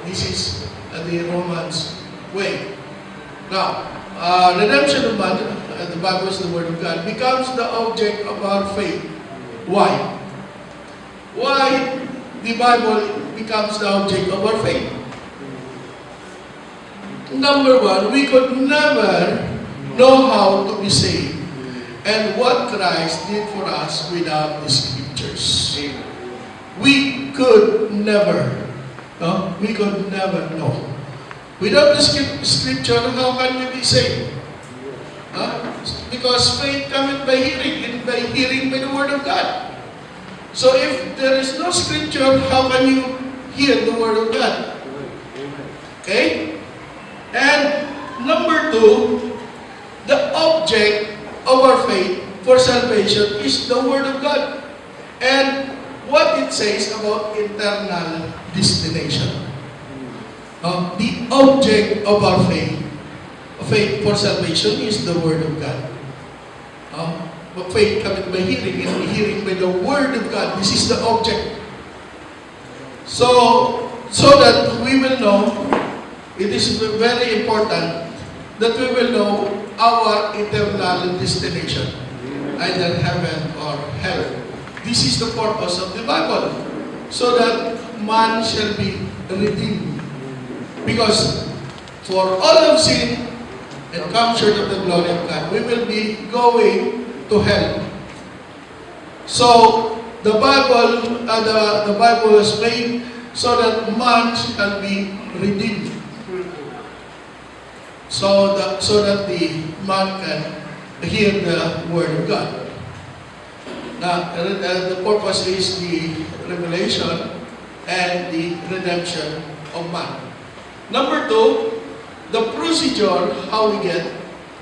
[SPEAKER 1] This is the Romans way. Now, redemption of man, the Bible is the Word of God, becomes the object of our faith. Why? Why the Bible becomes the object of our faith? Number one, we could never know how to be saved and what Christ did for us without the Scriptures. We could never know. Without the Scripture, how can we be saved? Because faith cometh by hearing, and by hearing by the Word of God. So if there is no Scripture, how can you hear the Word of God? Okay? And number two, the object of our faith for salvation is the Word of God. And what it says about eternal destination. The object of our faith for salvation is the Word of God. But faith cometh by hearing, and hearing by the Word of God. This is the object. So that we will know, it is very important that we will know our eternal destination, either heaven or hell. This is the purpose of the Bible, so that man shall be redeemed. Because for all have sinned and come short of the glory of God, we will be going to hell. So the Bible has made so that man shall be redeemed. So that the man can hear the word of God. Now, the purpose is the revelation and the redemption of man. Number two, the procedure how we get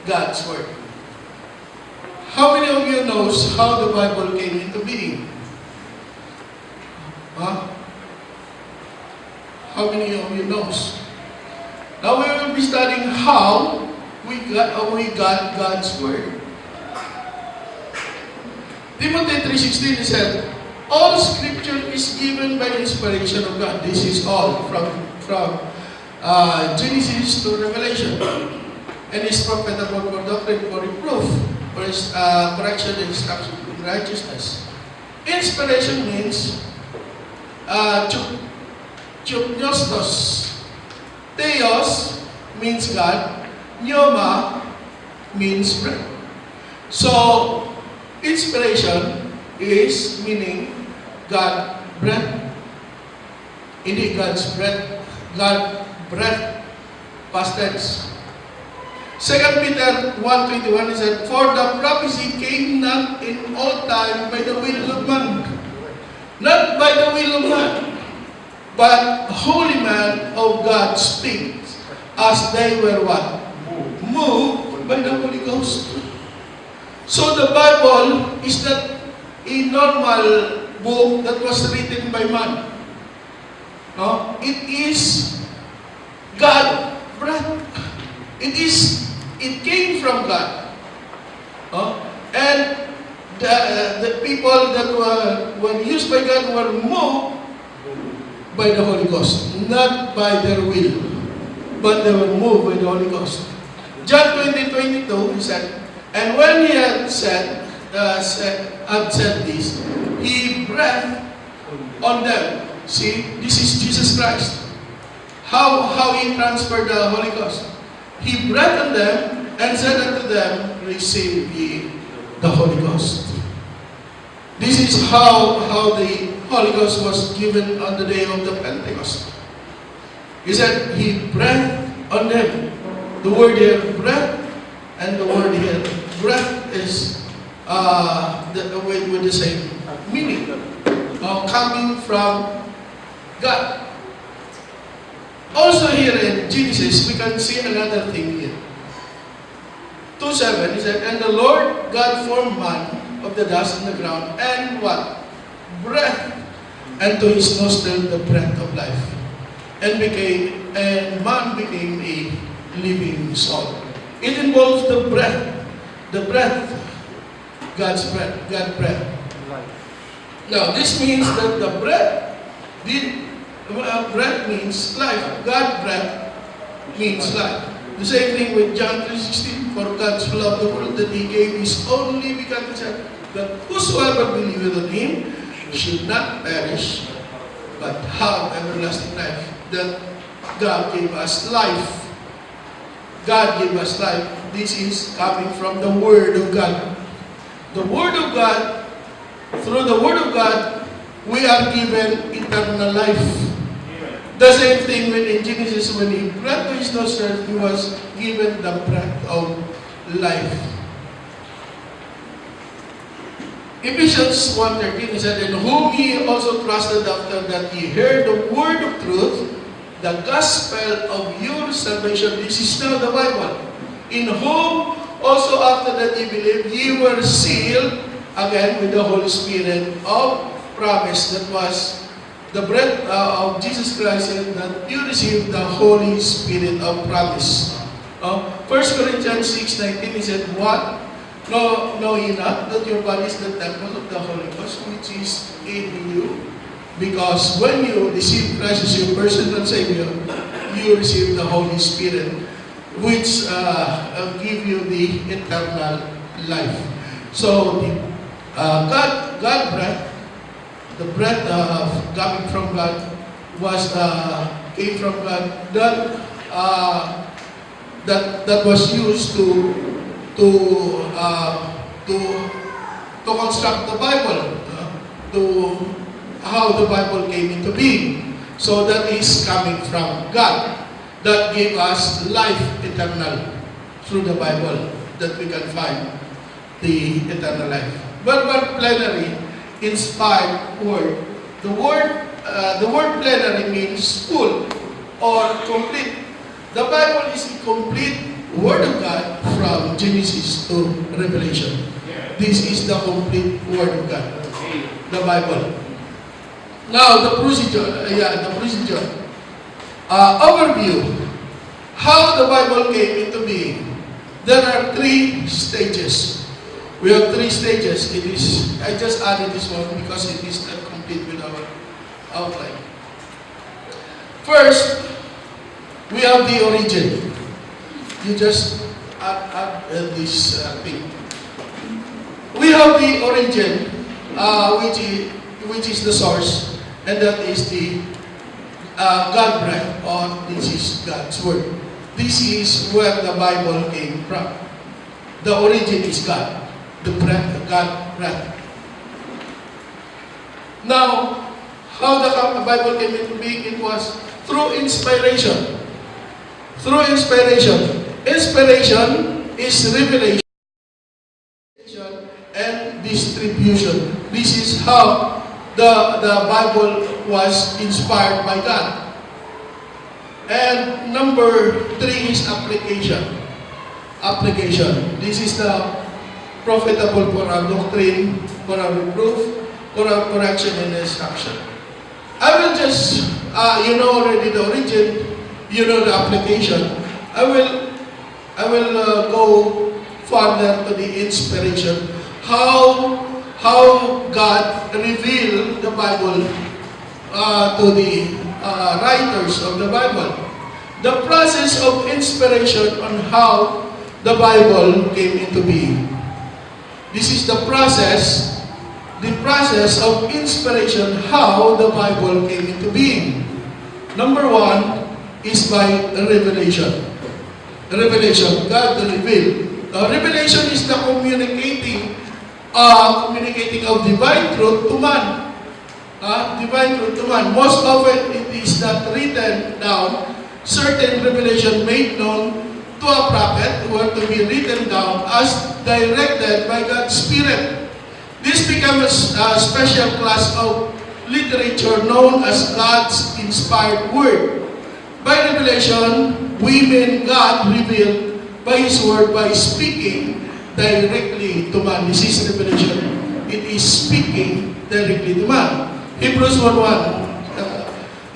[SPEAKER 1] God's word. How many of you knows how the Bible came into being? Huh? How many of you knows? Now we will be studying how we got God's word. Timothy 3:16 said, all scripture is given by inspiration of God. This is all from Genesis to Revelation. And is profitable for doctrine, for reproof, for correction and instruction in righteousness. Inspiration means Chupnostos. Theos means God. Pneuma means breath. So, inspiration is meaning God breath. Hindi God's breath. God breath. Past tense. 2 Peter 1:21 is that, for the prophecy came not in all time by the will of man. Not by the will of man, but holy man of God speaks as they were what? Moved by the Holy Ghost. So the Bible is not a normal book that was written by man. No? It is God breath. It came from God. No? And the people that were used by God were moved by the Holy Ghost, not by their will, but they were moved by the Holy Ghost. John 20:22, he said, and when he had said this, he breathed on them. See, this is Jesus Christ. How he transferred the Holy Ghost. He breathed on them and said unto them, receive ye the Holy Ghost. This is how the Holy Ghost was given on the day of the Pentecost. He said, he breathed on them. The word here, breath, and the word here, breath is with the same meaning. Coming from God. Also here in Genesis, we can see another thing here. 2:7, he said, and the Lord God formed man of the dust on the ground, and what? Breath, and to his nostril the breath of life. And man became a living soul. It involves the breath, God's breath, God breath. Now, this means that the breath means life. God breath means life. The same thing with John 3:16. For God so loved the world that He gave His only begotten Son, that whosoever believeth on Him should not perish, but have everlasting life. That God gave us life. God gave us life. This is coming from the Word of God. The Word of God, through the Word of God, we are given eternal life. The same thing when in Genesis, when he breathed to his nostrils, he was given the breath of life. Ephesians 1:13, he said, in whom ye also trusted after that ye heard the word of truth, the gospel of your salvation. This is now the Bible. In whom also after that ye believed, ye were sealed again with the Holy Spirit of promise. That was the breath of Jesus Christ, and that you receive the Holy Spirit of promise. 1 Corinthians 6:19, he said, what? Know ye not that your body is the temple of the Holy Ghost, which is in you? Because when you receive Christ as your personal Savior, you receive the Holy Spirit, which give you the eternal life. So, God breath, the breath coming from God came from God. That was used to construct the Bible, to how the Bible came into being. So that is coming from God that gave us life eternal through the Bible that we can find the eternal life. But plenary, inspired word. The word plenary means full or complete. The Bible is a complete Word of God from Genesis to Revelation. This is the complete Word of God, the Bible. Now, the procedure. Overview. How the Bible came into being. There are 3 stages. We have 3 stages. I just added this one because it is not complete with our outline. First, we have the origin. You just add this thing. We have the origin, which is the source, and that is the God breath, or this is God's word. This is where the Bible came from. The origin is God, the breath, God breath. Now, how the Bible came into being? It was through inspiration. Through inspiration. Inspiration is revelation and distribution. This is how the Bible was inspired by God. And number 3 is application. Application. This is the profitable for our doctrine, for our reproof, for our correction and instruction. I will just, you know already the origin, you know the application. I will go further to the inspiration. How God revealed the Bible to the writers of the Bible. The process of inspiration on how the Bible came into being. This is the process of inspiration, how the Bible came into being. Number 1 is by revelation. Revelation, God revealed. Revelation is the communicating of divine truth to man. Divine truth to man. Most often it is not written down. Certain revelation made known to a prophet were to be written down as directed by God's Spirit. This becomes a special class of literature known as God's inspired word. By revelation, we mean God revealed by His word by speaking directly to man. This is revelation. It is speaking directly to man. Hebrews 1:1.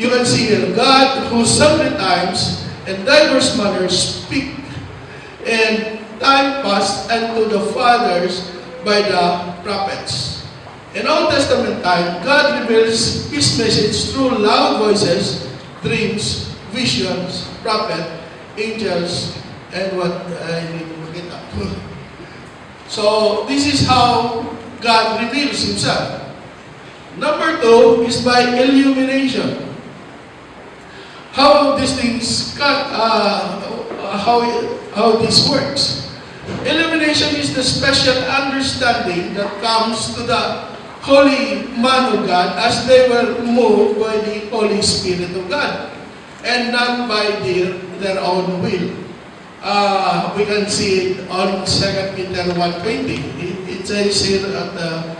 [SPEAKER 1] You can see here, God who sundry times and diverse manners speak in time past unto the fathers by the prophets. In Old Testament time, God reveals His message through loud voices, dreams, visions, prophet, angels, and what I need to look it up. So this is how God reveals Himself. Number 2 is by illumination. How these things how this works. Illumination is the special understanding that comes to the holy man of God as they were moved by the Holy Spirit of God and not by their own will. We can see it on 2 Peter 1:20. It says here at the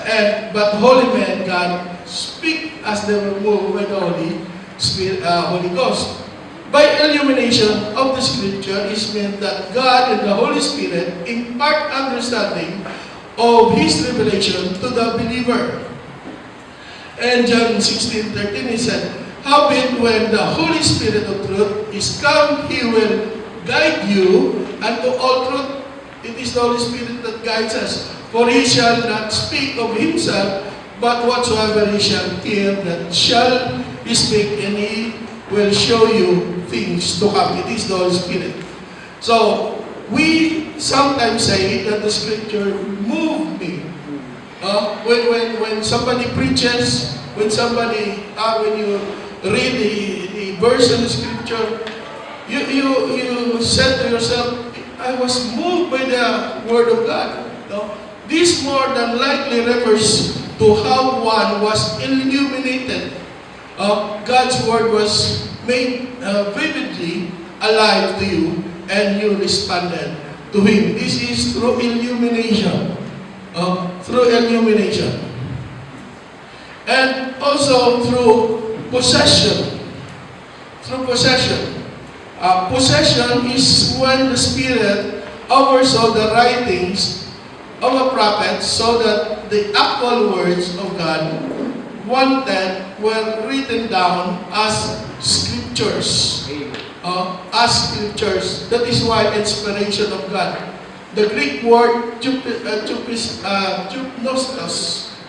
[SPEAKER 1] end, but holy men God speak as they were moved by the Holy Spirit, Holy Ghost. By illumination of the Scripture is meant that God and the Holy Spirit impart understanding of His revelation to the believer. And John 16:13 he said, howbeit when the Holy Spirit of truth is come, He will guide you unto all truth. It is the Holy Spirit that guides us. For He shall not speak of Himself, but whatsoever He shall hear, that shall He speak, and He will show you things to come. It is the Holy Spirit. So, we sometimes say that the Scripture moved me. When somebody preaches, when you read the verse in the Scripture, you said to yourself, I was moved by the Word of God. No? This more than likely refers to how one was illuminated God's word was made vividly alive to you, and you responded to Him. This is through illumination. Through illumination. And also through possession. Through possession. Possession is when the Spirit oversaw the writings of a prophet so that the actual words of God wanted were written down as scriptures. As scriptures. That is why inspiration of God. The Greek word "tupnostos"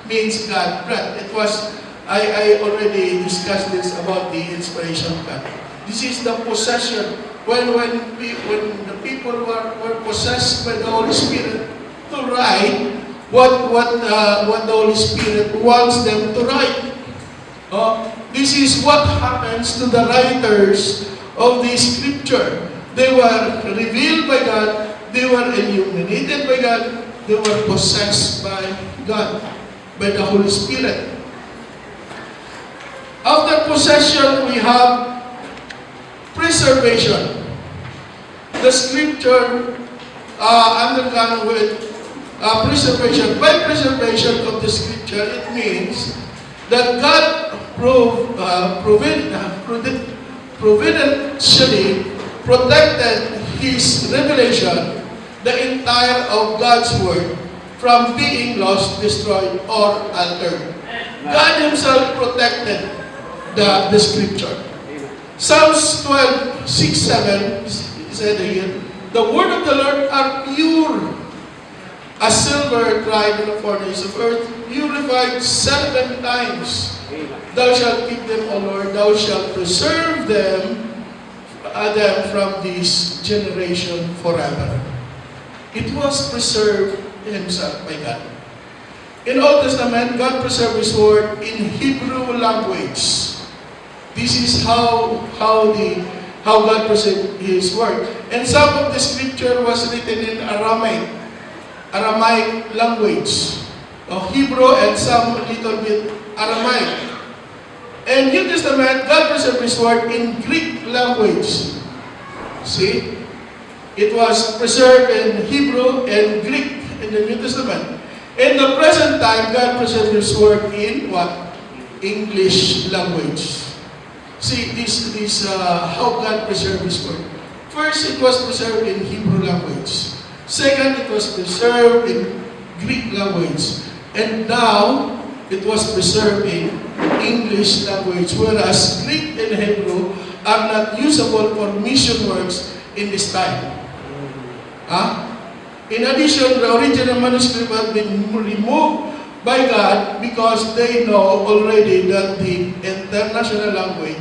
[SPEAKER 1] means God breath. It was, I already discussed this about the inspiration of God. This is the possession. When the people were possessed by the Holy Spirit to write what the Holy Spirit wants them to write. This is what happens to the writers of the Scripture. They were revealed by God. They were illuminated by God. They were possessed by God, by the Holy Spirit. After possession, we have preservation. The Scripture undergone with preservation. By preservation of the Scripture, it means that God providentially protected His revelation, the entire of God's Word, from being lost, destroyed, or altered. God Himself protected the Scripture. Psalms 12, 6, 7 said here, the word of the Lord are pure, as silver tried in the furnace of earth, purified 7 times. Thou shalt keep them, O Lord, thou shalt preserve them from this generation forever. It was preserved Himself by God. In Old Testament, God preserved His word in Hebrew language. This is how God preserved His word. And some of the Scripture was written in Aramaic language, Hebrew, and some little bit Aramaic. And New Testament, God preserved His word in Greek language. See? It was preserved in Hebrew and Greek in the New Testament. In the present time, God preserved His word in what? English language. See, this how God preserved His word. First, it was preserved in Hebrew language. Second, it was preserved in Greek language. And now, it was preserved in English language, whereas Greek and Hebrew are not usable for mission works in this time. In addition, the original manuscript has been removed by God because they know already that the international language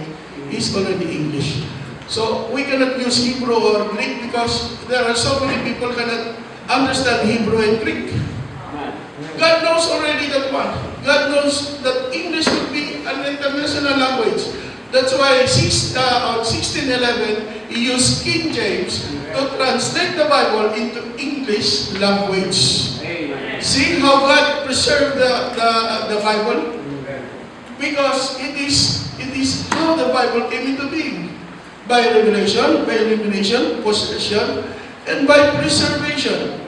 [SPEAKER 1] is already English. So we cannot use Hebrew or Greek because there are so many people cannot understand Hebrew and Greek. God knows already that one. God knows that English will be an international language. That's why 1611, He used King James to translate the Bible into English language.
[SPEAKER 3] Amen.
[SPEAKER 1] See how God preserved the Bible? Because it is how the Bible came into being. By revelation, by illumination, possession, and by preservation.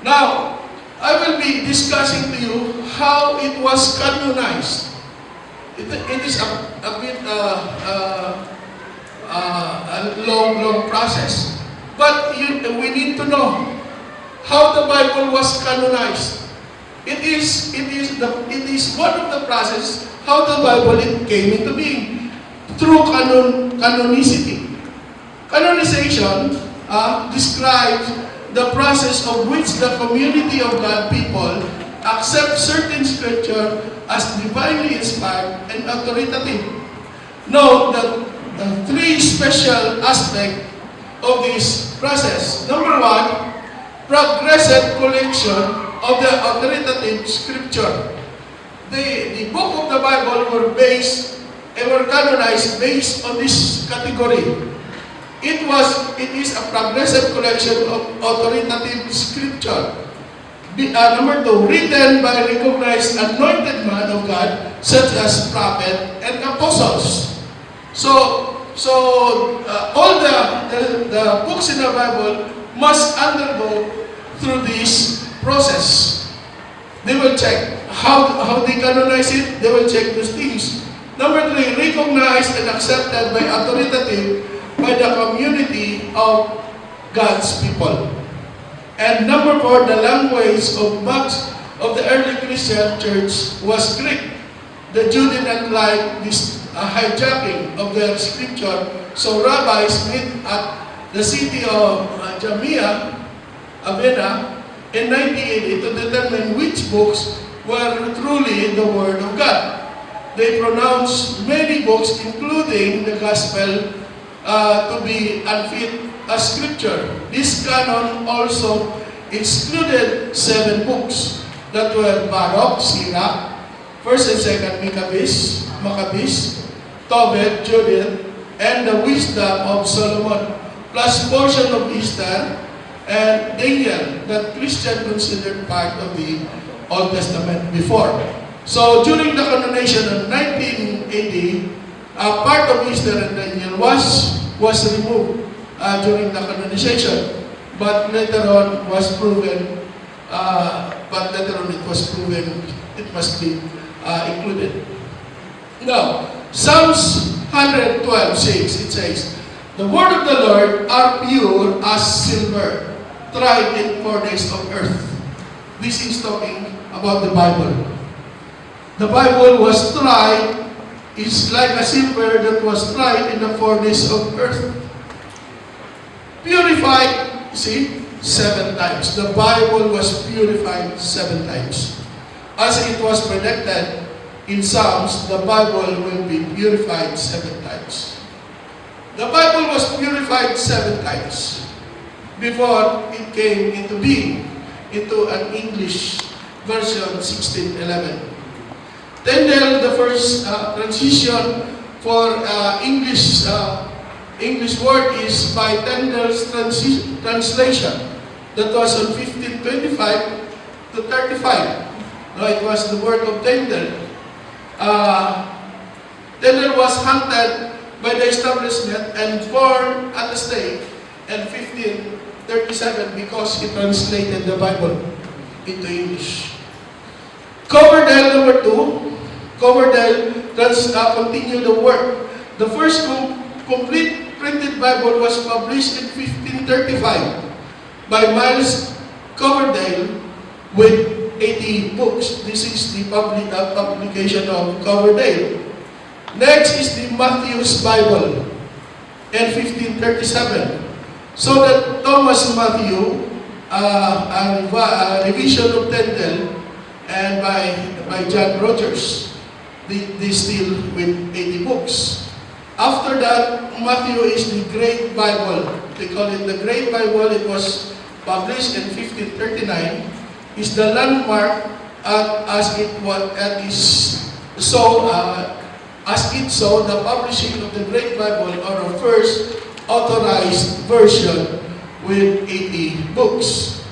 [SPEAKER 1] Now, I will be discussing to you how it was canonized. It is a bit a long process. But we need to know how the Bible was canonized. It is one of the process how the Bible came into being through canonicity. Canonization describes the process of which the community of God people accept certain scripture as divinely inspired and authoritative. Note that the 3 special aspects of this process. Number 1, progressive collection of the authoritative scripture. The book of the Bible were canonized based on this category. It is a progressive collection of authoritative scripture Number 2, written by recognized anointed man of God, such as prophet and apostles. All the books in the Bible must undergo through this process. They will check how they canonize it. They will check those things. Number 3, recognized and accepted by authoritative by the community of God's people. And number 4, the language of much of the early Christian church was Greek. The Jews did not like this hijacking of their scripture, so rabbis met at the city of Jamia, Avena, in 1980 to determine which books were truly the Word of God. They pronounced many books, including the Gospel, to be unfit as scripture. This canon also excluded 7 books that were Baruch, Sirach, 1st and 2nd Maccabees, Tobit, Judith, and the Wisdom of Solomon, plus portion of Esther and Daniel that Christian considered part of the Old Testament before. So during the canonization of 1980, part of Esther and Daniel was removed during the canonization, but later on it was proven it must be included. Now, Psalms 112:6, it says, "The word of the Lord are pure as silver, tried in furnace of earth." This is talking about the Bible. The Bible was tried, is like a silver that was tried in the furnace of earth. Purified, see, 7 times. The Bible was purified 7 times. As it was predicted in Psalms, the Bible will be purified 7 times. The Bible was purified 7 times before it came into being, into an English version 1611. Tyndale, the first transition for English word is by Tyndale's translation. That was on 1525 to 35. No, it was the work of Tyndale. Tyndale was hunted by the establishment and born at the stake in 1537 because he translated the Bible into English. Coverdale, number 2. Coverdale continued the work. The first complete printed Bible was published in 1535 by Miles Coverdale with 80 books. This is the publication of Coverdale. Next is the Matthew's Bible in 1537. So that Thomas Matthew, a revision of Tyndale, and by John Rogers, they still with 80 books. After that, Matthew is the Great Bible. They call it the Great Bible. It was published in 1539. It's the landmark as it saw the publishing of the Great Bible, or the first authorized version with 80 books.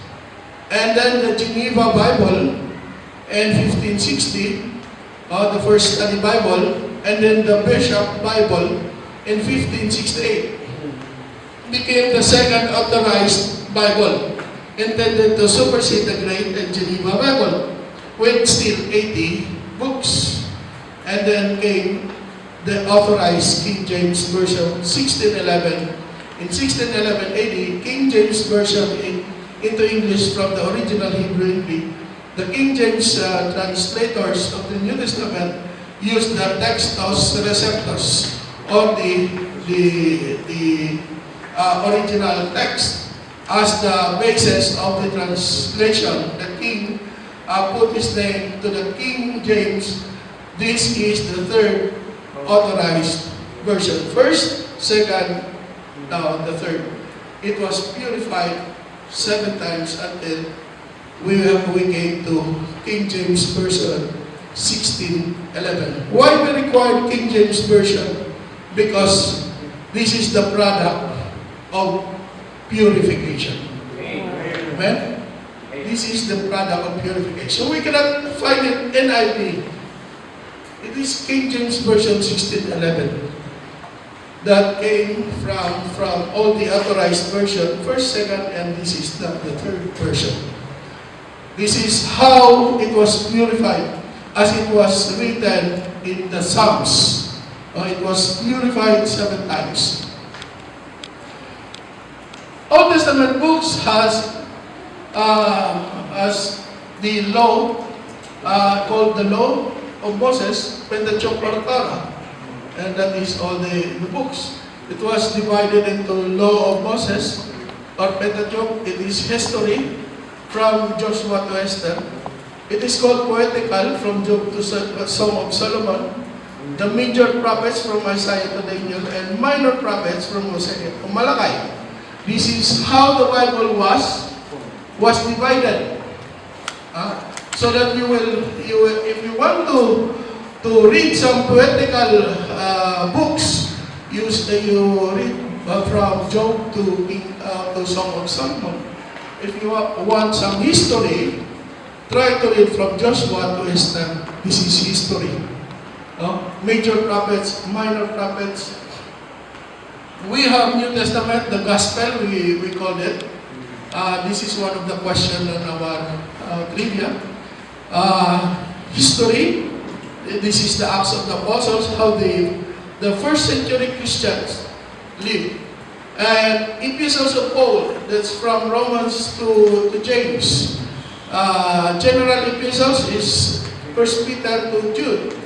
[SPEAKER 1] And then the Geneva Bible in 1560, the first study Bible, and then the Bishop Bible in 1568 became the second authorized Bible, intended to supersede the Great and Geneva Bible, with still 80 books. And then came the authorized King James Version 1611. In 1611 AD, King James Version into English from the original Hebrew and Greek. The King James translators of the New Testament used the Textus Receptus, or the original text, as the basis of the translation. The king put his name to the King James. This is the third authorized version. First, second, now the third. It was purified 7 times until we came to King James Version 1611. Why we require King James Version? Because this is the product of purification. Amen? this is the product of purification. We cannot find it in NIV. It is King James Version 1611 that came from all the authorized version, first, second, and this is not the third version. This is how it was purified, as it was written in the Psalms. It was purified 7 times. Old Testament books has the law called the Law of Moses, Pentateuch or Torah, and that is all the books. It was divided into Law of Moses or Pentateuch. It is history from Joshua to Esther. It is called poetical from Job to Song of Solomon. The major prophets from Isaiah to Daniel, and minor prophets from Hosea to Malachi. This is how the Bible was divided. So that you will, if you want to read some poetical books, you read from Job to Song of Solomon. If you want some history, try to read from Joshua to Esther. This is history. Major prophets, minor prophets. We have New Testament, the Gospel, we call it. This is one of the questions on our trivia. History, this is the Acts of the Apostles, how the first century Christians lived. And epistles of Paul, that's from Romans to James. General epistles is 1 Peter to Jude.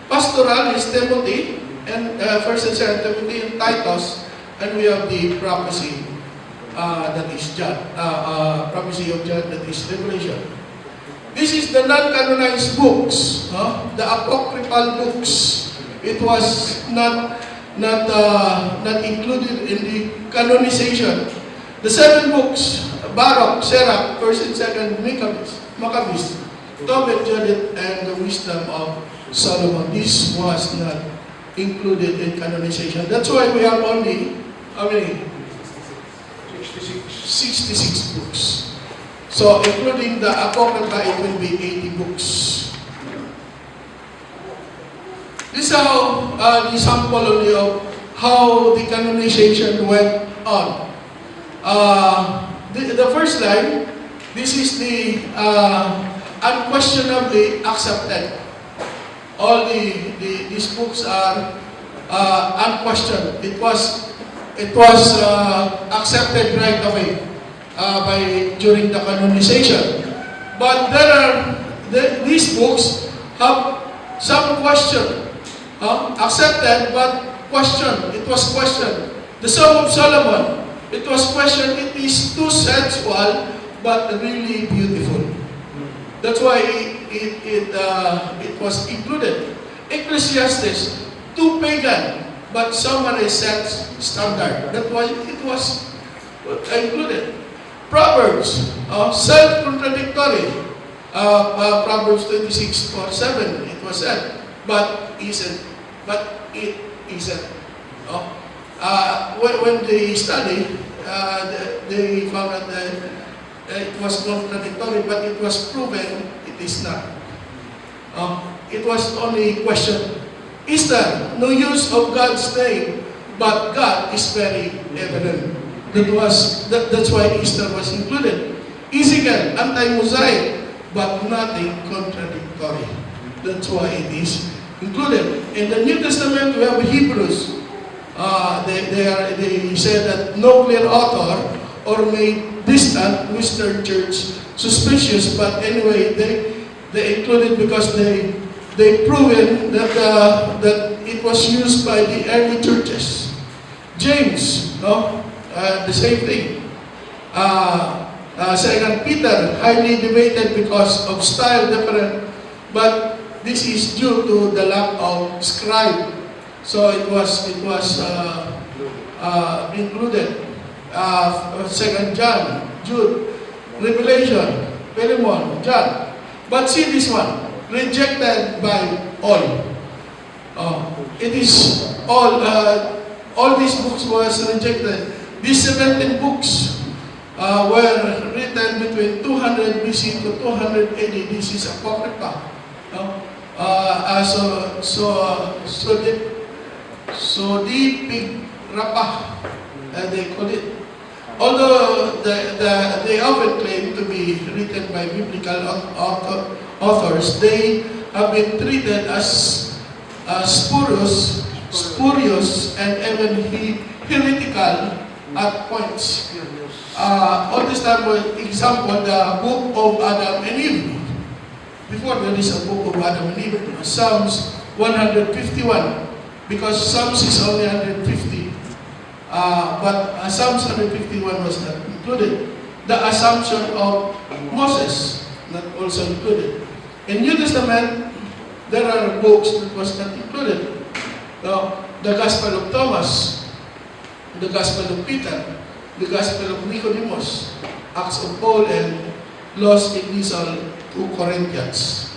[SPEAKER 1] Pastoral is Timothy, and 1st and 2nd Timothy, and Titus, and we have the prophecy that is John, prophecy of John, that is Revelation. This is the non-canonized books, the apocryphal books. It was not included in the canonization. The 7 books, Baruch, Sirach, 1st and 2nd Maccabees, Tobit, Judith, and the wisdom of Solomon. This was not included in canonization. That's why we have only, how many? 66 books. So, including the Apocrypha, it will be 80 books. This is how, the sample only of how the canonization went on. The first line, this is the unquestionably accepted. All these books are unquestioned. It was accepted right away during the canonization. But these books have some question, accepted but questioned. It was questioned. The Song of Solomon, it was questioned. It is too sensual but really beautiful. That's why it was included. Ecclesiastes, too pagan, but summary sets standard. That's why it was included. Proverbs, self-contradictory. Proverbs 26:4-7, it was said, but it isn't. When they studied, they found that it was contradictory, but it was proven it is not. It was only question. Is there no use of God's name, but God is very evident. That's why Easter was included. Ezekiel, anti-Mosaic, but nothing contradictory. That's why it is included. In the New Testament, we have Hebrews. They say that no clear author or made distant Western Church suspicious, but anyway, they included because they proven that it was used by the early churches. James, the same thing. 2 Peter, highly debated because of style different, but this is due to the lack of scribe. So it was included. 2 John, Jude, Revelation, Philemon, John. But see this one, rejected by all. It is all these books was rejected. These 17 books were written between 200 BC to 200 AD. This is Apocrypha. No? So the Big Rapa, they call it. Although they often claim to be written by biblical authors, they have been treated as spurious, and even heretical at points. Old Testament example, the book of Adam and Eve. Before there is a book of Adam and Eve, Psalms 151, because Psalms is only 150. But Psalms 151 was not included. The Assumption of Moses, not also included. In New Testament, there are books that was not included. The Gospel of Thomas, the Gospel of Peter, the Gospel of Nicodemus, Acts of Paul, and Lost Epistle to Corinthians.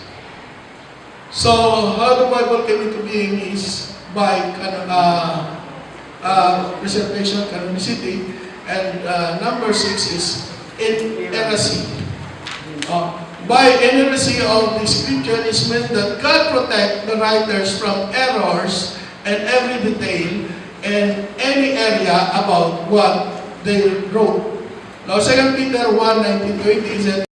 [SPEAKER 1] So, how the Bible came into being is by preservation, canonicity, and number 6 is inerrancy. By inerrancy of the scripture is meant that God protect the writers from errors and every detail in any area about what they wrote. Now, 2 Peter 1:19-20 is that